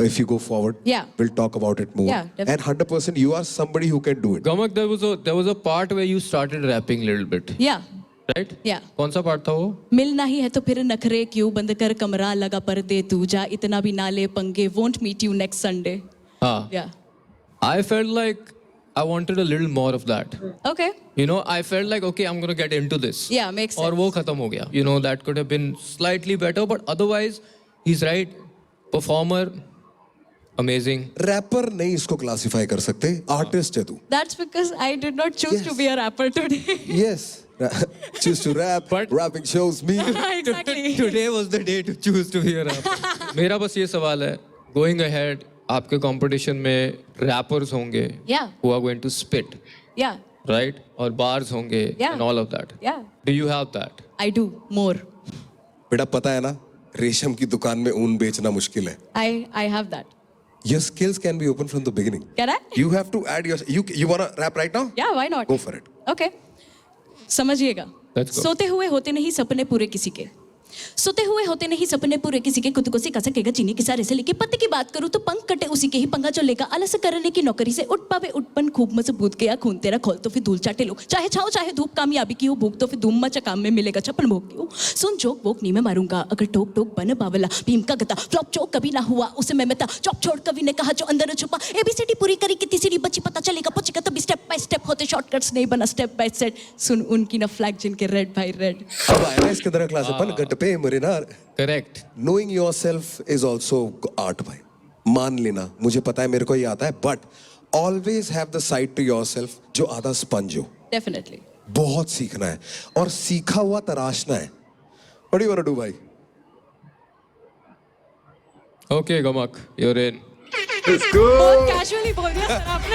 if you go forward, Yeah. we'll talk about it more. Yeah, definitely. And 100% you are somebody who can do it. Gamak, there was a part where you started rapping a little bit, Yeah, right? yeah. कौन सा part था वो? मिलना ही है तो फिर नखरे क्यों, बंद कर कमरा लगा पर्दे तू जा, इतना भी ना ले पंगे, won't meet you next Sunday. हाँ. Yeah. I felt like I wanted a little more of that. Okay. You know, I felt like, okay, I'm gonna get into this. Yeah, makes sense. और वो खत्म हो गया. You know, that could have been slightly better, but otherwise, he's right. Performer, amazing. Rapper नहीं इसको क्लासिफाई कर सकते, आर्टिस्ट है तू। That's because I did not choose to be a rapper today. Yes. Choose to rap, But- rapping shows me. Exactly. Today was the day to choose to be a rapper. मेरा बस ये सवाल है, going ahead, आपके competition में rappers होंगे, Yeah. who are going to spit, Yeah, right? और bars होंगे, Yeah. and all of that. yeah. Do you have that? I do more. बेटा पता है ना, रेशम की दुकान में ऊन बेचना मुश्किल है। I have that. Your skills can be open from the beginning. Can I? You have to add your. You wanna rap right now? Yeah, why not? Go for it. Okay. समझिएगा। Let's go. सोते हुए होते नहीं सपने पूरे किसी के, सोते हुए होते नहीं सपने पूरे किसी के, खुद को सिखा सकेगा चीनी की सारे से लेके पत्ते की बात करूं तो पंख कटे उसी के ही, पंगा जो लेगा आलस करने की नौकरी से उठ पावे उठपन खूब मजबूत गया खून तेरा खोल तो फिर धूल चाटे लो, चाहे छाओ चाहे धूप कामयाबी की हो, भूख तो फिर धूम मचा काम में मिलेगा छप्पन भोग की हो, सुन जोक वोक नहीं मैं मारूंगा अगर टोक टोक बन पावला, भीम का गता फ्लॉप चौक कभी ना हुआ उसे मैं मेता, चौक छोड़ कभी ने कहा जो अंदर छुपा, एबीसीडी पूरी करी कितनी सीढ़ी बची पता चलेगा पहुंचेगा तभी, स्टेप बाय स्टेप होते शॉर्टकट्स नहीं बना स्टेप बाय स्टेप, सुन उनकी ना फ्लैग जिनके रेड भाई रेड। अब आया ना इसके अंदर क्लास अपन गट पे मरे ना। Correct. Knowing yourself is also art भाई। मान लेना, मुझे पता है मेरे को ये आता है, but always have the side to yourself जो आधा स्पंज हो। Definitely. बहुत सीखना है और सीखा हुआ तराशना है। What do you wanna do भाई? Okay, Gamak, you're in. Let's go। बहुत कैजुअली बोल दिया सर आपने।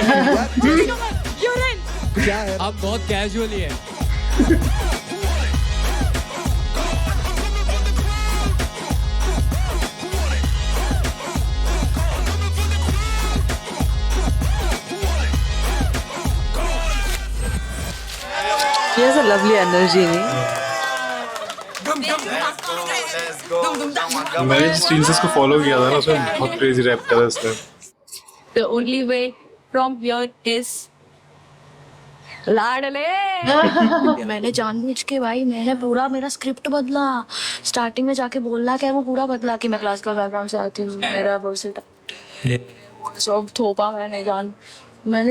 You're in. क्या है? आप बहुत casually हैं. She has a lovely energy, नहीं? मैंने जिस रील्स को फॉलो किया था ना, उसमें बहुत क्रेजी रैप करा उसने। The only way from here is लाडले। मैंने जानबूझ के भाई मैंने पूरा मेरा स्क्रिप्ट बदला, स्टार्टिंग में जाके बोलना क्या है वो पूरा बदला कि मैं क्लासिकल बैकग्राउंड से आती हूँ, मेरा वर्सेटाइल सब थोपा मैंने जान, मैं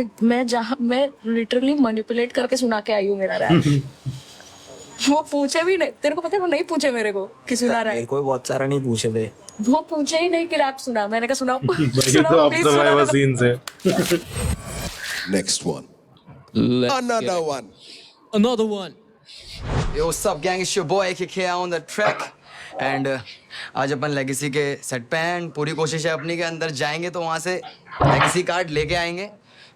लिटरली मैनिपुलेट करके सुना के आई हूँ मेरा रैप। वो पूछे भी नहीं, तेरे को पता है वो नहीं पूछे मेरे को कि सुना रहा है, कोई बहुत सारा नहीं पूछे थे, वो पूछे ही नहीं कि रैप सुना, मैंने कहा सुनाओ ये तो आप सर्वाइवल सीन्स है। Next one. Let's Another get it. one. Another one. Yo, what's up gang? It's your boy AKK on the track. And आज अपन लेगेसी के सेट पे हैं, पूरी कोशिश है अपनी के अंदर जाएंगे तो वहाँ से लेगेसी कार्ड लेके आएंगे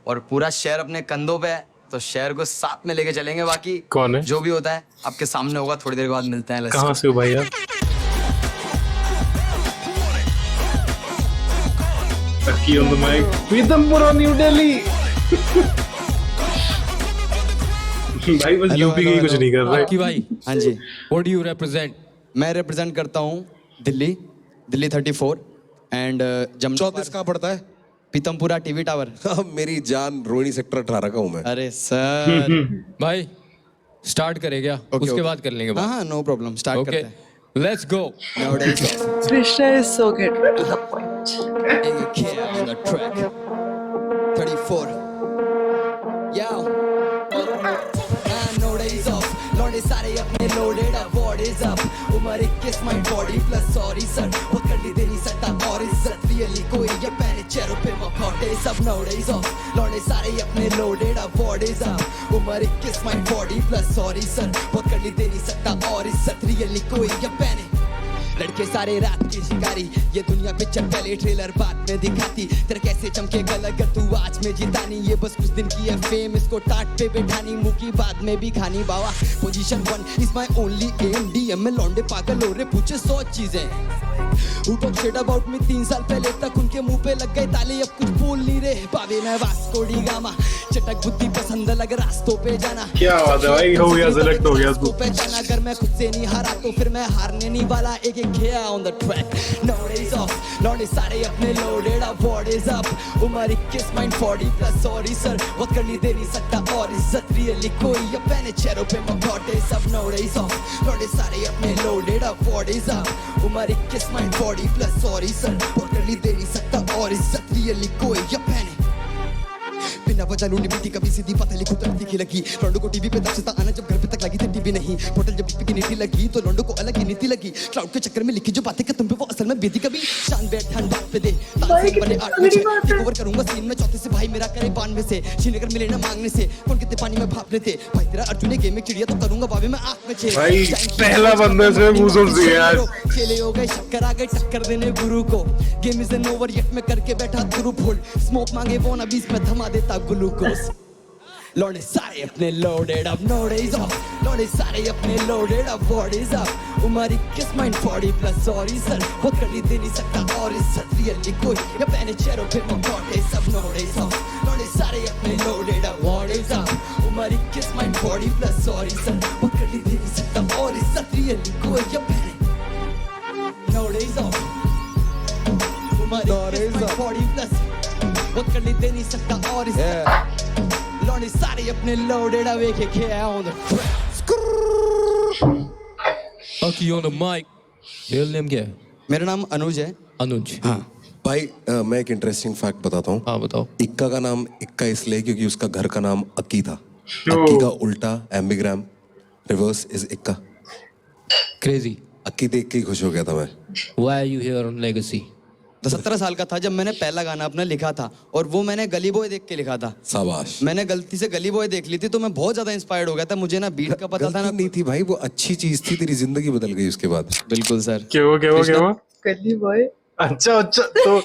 और पूरा शेयर अपने कंधों पे है, तो शेयर को साथ में लेके चलेंगे, बाकी कौन है? जो भी होता है आपके सामने होगा, थोड़ी देर के बाद मिलते हैं। कहाँ से हो भाई आप? Taki on the mic. Pitampura new Delhi. भाई बस यूपी के ही कुछ नहीं कर रहे। की भाई, हाँ जी, what do you represent? मैं रिप्रेजेंट करता हूँ दिल्ली 34 एंड जम 34 कहाँ पड़ता है? Pitampura TV tower. हाँ, मेरी जान रोहिणी सेक्टर 18 का हूँ मैं। अरे सर भाई स्टार्ट करें क्या? उसके बाद कर लेंगे हाँ हाँ नो प्रॉब्लम, स्टार्ट ओके करते हैं। Let's go. Krishna is so get right to the point. on the track 34 Yo I know days off Lord is सारे उम्र 21 mind body plus sorry sir बहुत कर ली देनी सट्टा और इज्जत रियली कोई ये पहले चेहरों पे मखौटे सब नोडेज ऑफ लौंडे सारे अपने लोडेड अब बॉडीज अप उम्र 21 mind body plus sorry sir बहुत कर ली देनी सट्टा और इज्जत रियली कोई ये पहले लड़के सारे रात के शिकारी ये दुनिया पिक्चर पहले ट्रेलर बाद में दिखाती तेरे कैसे चमकेगा अगर तू आज में जीतानी ये बस कुछ दिन की है फेम इसको टाट पे बैठानी मुंह की बाद में भी खानी बावा position 1 is my only M DM में लौंडे पागल हो रहे पूछे 100 चीजें Who talk shit about me 3 साल पहले तक उनके मुंह पे लग गए ताले अब कुछ बोल नहीं रहे पावे मैं वास्को डी गामा चटक बुद्धि पसंद लग रास्तों पे जाना क्या बात है भाई, हो गया सिलेक्ट हो गया तू। पहचाना अगर मैं खुद से नहीं हारा तो फिर मैं हारने नहीं वाला एक एक खेया ऑन द ट्रैक नोडेज ऑफ लौंडे सारे अपने लोडेड अप बॉडीज अप उम्र 21 माइंड 40 प्लस सॉरी सर बहुत कर ली देनी सट्टा और इज्जत रियली कोई ये पहने चेहरों पे मखौटे सब नोडेज ऑफ लौंडे सारे अपने लोडेड अप बॉडीज अप उम्र 21 माइंड 40 प्लस सॉरी सर बहुत कर ली देनी सट्टा और इज्जत रियली कोई ये पहने बिना वजह लूटी पीटी कभी सीधी पतली खुद दिखी लगी लौंडो को टीवी पे दक्षता आना जब घर पे तक लगी थी टीवी नहीं होटल जब की नीति लगी तो लौंडो को अलग ही नीति लगी क्लाउड के चक्कर में लिखी जो बातें कर तुम पे वो असल में बेटी कभी शान बैठ ठंड पे दे बने 8 में टेक ओवर करूंगा सीन में चौथे से भाई मेरा करे 92 से श्रीनगर मिले ना मांगने से कौन कितने पानी में भापने थे भाई तेरा अर्जुन गेम में चिड़िया तो करूंगा बाबे में आंख में छे भाई पहला बंदा इसमें गूज़बम्स दिए यार खेले हो गए शक्कर आ गए टक्कर देने गुरु को game is an over yet में करके बैठा गुरु फुल स्मोक मांगे वो ना 20 में थमा देता ग्लूकोज लौंडे सारे अपने लोडेड अप नोडेज ऑफ लौंडे सारे अपने लोडेड अप बॉडीज अप उम्र 21 माइंड 40 प्लस सॉरी सर बहुत कर ली दे नहीं सकता और इज्जत रियली कोई ये पहने चेहरों पे मखौटे सब नोडेज ऑफ लौंडे सारे अपने लोडेड अप बॉडीज अप उम्र 21 माइंड 40 प्लस सॉरी सर बहुत कर ली दे नहीं सकता और इज्जत रियली कोई ये पहने नोडेज ऑफ उम्र 21 माइंड 40 प्लस बहुत कर ली दे नहीं सकता और इज्जत लौंडे सारे अपने लोडेड अवे के खेया on the Aki on the mic. Real name क्या है? मेरा नाम अनुज है। अनुज। हाँ भाई मैं एक इंटरेस्टिंग फैक्ट बताता हूँ। हाँ बताओ। इक्का का नाम इक्का इसलिए क्योंकि उसका घर का नाम अक्की था। अक्की का उल्टा एम्बिग्राम रिवर्स इज इक्का। क्रेजी। अक्की देख के ही खुश हो गया था मैं। Why are you here on Legacy? 17 साल का था जब मैंने पहला गाना अपना लिखा था और वो मैंने गली बॉय देख के लिखा था। शाबाश। मैंने गलती से गली बॉय देख ली थी तो मैं बहुत ज्यादा इंस्पायर्ड हो गया था। मुझे ना बीट का पता था ना। नहीं थी भाई, वो अच्छी चीज थी, तेरी जिंदगी बदल गई उसके बाद। बिल्कुल सर। क्या हुआ गली बॉय। अच्छा तो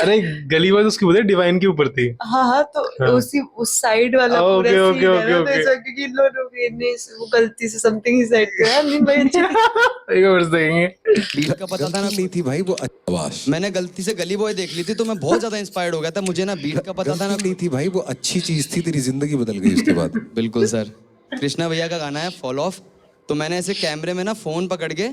अरे गली बॉय तो उसकी बोलते डिवाइन के ऊपर थी। हाँ तो हाँ। उसी उस साइड वाला पूरा ओके, scene है ओके, ना, तो ओके। ऐसा क्योंकि इन लोगों ने वो गलती से समथिंग ही साइड किया अमीन भाई अच्छी एक बार देखेंगे। बीट का पता था ना। नहीं थी भाई वो। शाबाश। मैंने गलती से गली बॉय देख ली थी तो मैं बहुत ज्यादा इंस्पायर्ड हो गया था। मुझे ना बीट का पता था ना। नहीं थी भाई वो अच्छी चीज थी, तेरी जिंदगी बदल गई उसके बाद। बिल्कुल सर। कृष्णा भैया का गाना है फॉल ऑफ, तो मैंने ऐसे कैमरे में ना फोन पकड़ के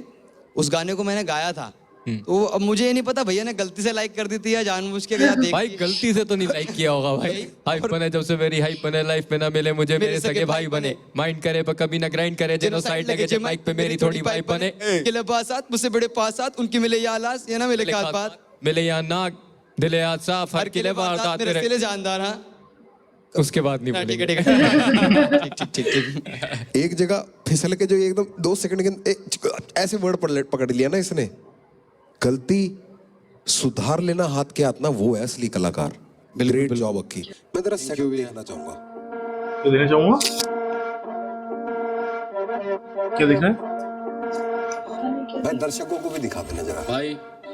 उस गाने को मैंने गाया था। तो अब मुझे ये नहीं पता भैया ने गलती से लाइक कर दी थी या जानबूझ के गया देख। भाई गलती से तो नहीं लाइक किया होगा भाई। हाइप बने जब से मेरी हाइप बने लाइफ में ना मिले मुझे मेरे सगे भाई बने। माइंड करे पर कभी ना ग्राइंड करे जेनोसाइड लगे जब माइक पे मेरी थोड़ी वाइब बने। किले पासात मुझसे बड़े पासात उनकी मिले या लाश या ना मिले खात बात मिले या नाक दिले आज साफ हर किले वारदात मेरे तेरे सिले जानदार। हाँ उसके बाद नहीं ठीक बोलेंगे। है ठीक। एक जगह फिसल के जो एकदम 2 सेकंड के अंदर ऐसे वर्ड पकड़ लिया ना इसने, गलती सुधार लेना हाथ के हाथ ना, वो है असली कलाकार। ग्रेट जॉब अक्की। मैं तेरा सेकंड देखना चाहूंगा। क्या देखना चाहूंगा? क्या देखना है? भाई दर्शकों को भी दिखा देना जरा। भाई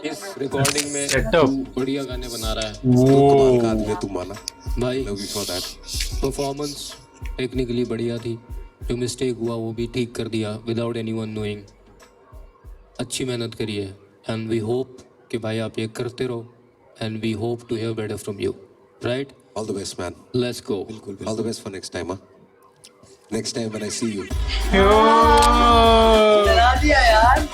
इस रिकॉर्डिंग में Setup। बढ़िया गाने बना रहा है कमाल का आदमी है तू, माना। भाई। Love you for that. Performance technically बढ़िया थी, जो मिस्टेक हुआ वो भी ठीक कर दिया विदाउट एनीवन नोइंग। अच्छी मेहनत करी है एंड वी होप कि भाई आप ये करते रहो and we hope to hear better from you, right? All the best man. Let's go. बिल्कुल all the best for next time. Next time when I see you. डरा दिया यार।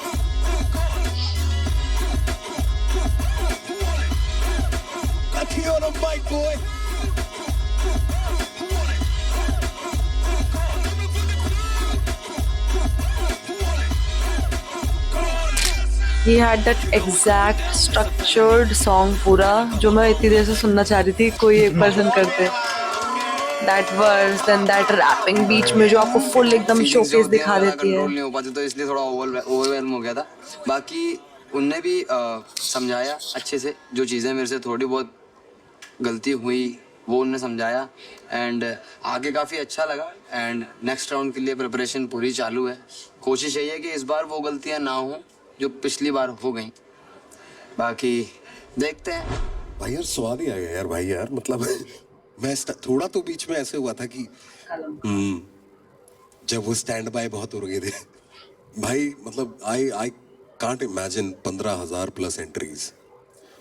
He had that exact structured song पूरा जो मैं इतनी देर से सुनना चाह रही थी कोई एक पर्सन करते। that verse then that rapping बीच में जो आपको full एकदम showcase दिखा देती है. कंट्रोल नहीं हो पाते तो इसलिए थोड़ा ओवरवेल्म हो गया था. बाकी उनने भी समझाया अच्छे से, जो चीज़ें मेरे से थोड़ी बहुत गलती हुई वो उनने समझाया एंड आगे काफ़ी अच्छा लगा. एंड नेक्स्ट राउंड के लिए प्रिपरेशन पूरी चालू है. कोशिश यही है कि इस बार वो गलतियां ना हो जो पिछली बार हो गई. बाकी देखते हैं. भाई यार स्वाद ही आ गया यार. भाई यार मतलब मैं थोड़ा तो बीच में ऐसे हुआ था कि जब वो स्टैंड बाय बहुत हो गए थे भाई, मतलब I can't imagine 15,000 plus entries.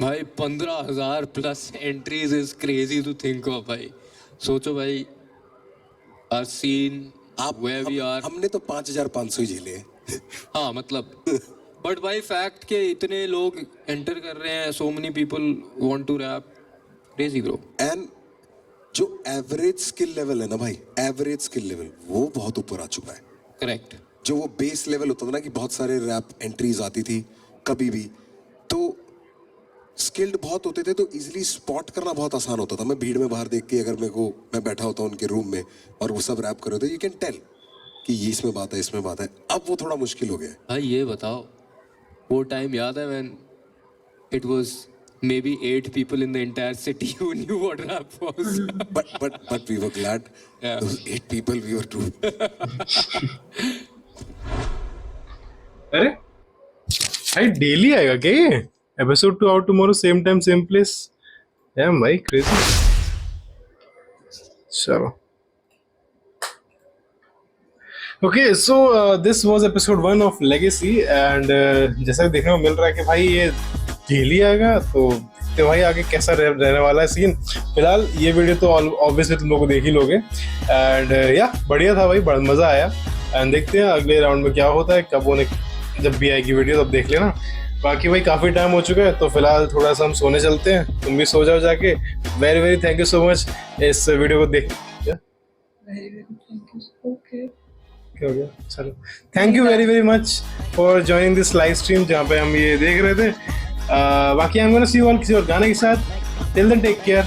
भाई 15,000 plus entries is crazy to think of. भाई सोचो भाई, आर सीन आप वेयर वी आर. हमने तो 5,500 ही झेले. हाँ मतलब बट भाई फैक्ट के इतने लोग एंटर कर रहे हैं, so many people want to rap, crazy bro. And जो एवरेज स्किल लेवल है ना भाई, एवरेज स्किल लेवल वो बहुत ऊपर आ चुका है. करेक्ट. जो वो बेस लेवल होता था ना कि बहुत सारे रैप एंट्रीज आती थी कभी भी, तो स्किल्ड बहुत होते थे तो इजीली स्पॉट करना बहुत आसान होता था. मैं भीड़ में बाहर देख के अगर मैं बैठा होता हूँ उनके रूम में और वो सब रैप कर रहे थे, यू कैन टेल कि ये इसमें बात है, इसमें बात है. अब वो थोड़ा मुश्किल हो गया. भाई ये बताओ, वो टाइम याद है when it was maybe 8 people in the entire city who knew what rap was. but we were glad. Yeah. Those 8 people we were true. अरे भाई डेली आएगा क्या ये episode 2 out tomorrow same time same place? Dam भाई क्रेजी. चलो okay, so this was episode 1 of legacy and जैसा देखने को मिल रहा है कि भाई ये डेली आएगा, तो भाई आगे कैसा रहने वाला है सीन. फिलहाल ये वीडियो तो ऑब्वियसली तुम लोग देख ही लोगे एंड या बढ़िया था भाई, बड़ा मज़ा आया. एंड देखते हैं अगले राउंड में क्या होता है, कब होने जब भी आएगी वीडियो तब देख लेना. बाकी भाई काफ़ी टाइम हो चुका है तो फिलहाल थोड़ा सा हम सोने चलते हैं. तुम भी सो जाओ जाके. Very very thank you so much इस वीडियो को देख. क्या हो गया? चलो thank you very very much for joining this live stream जहाँ पे हम ये देख रहे थे. बाकी हम गोना सी यू ऑल किसी और गाने के साथ. Till then take care.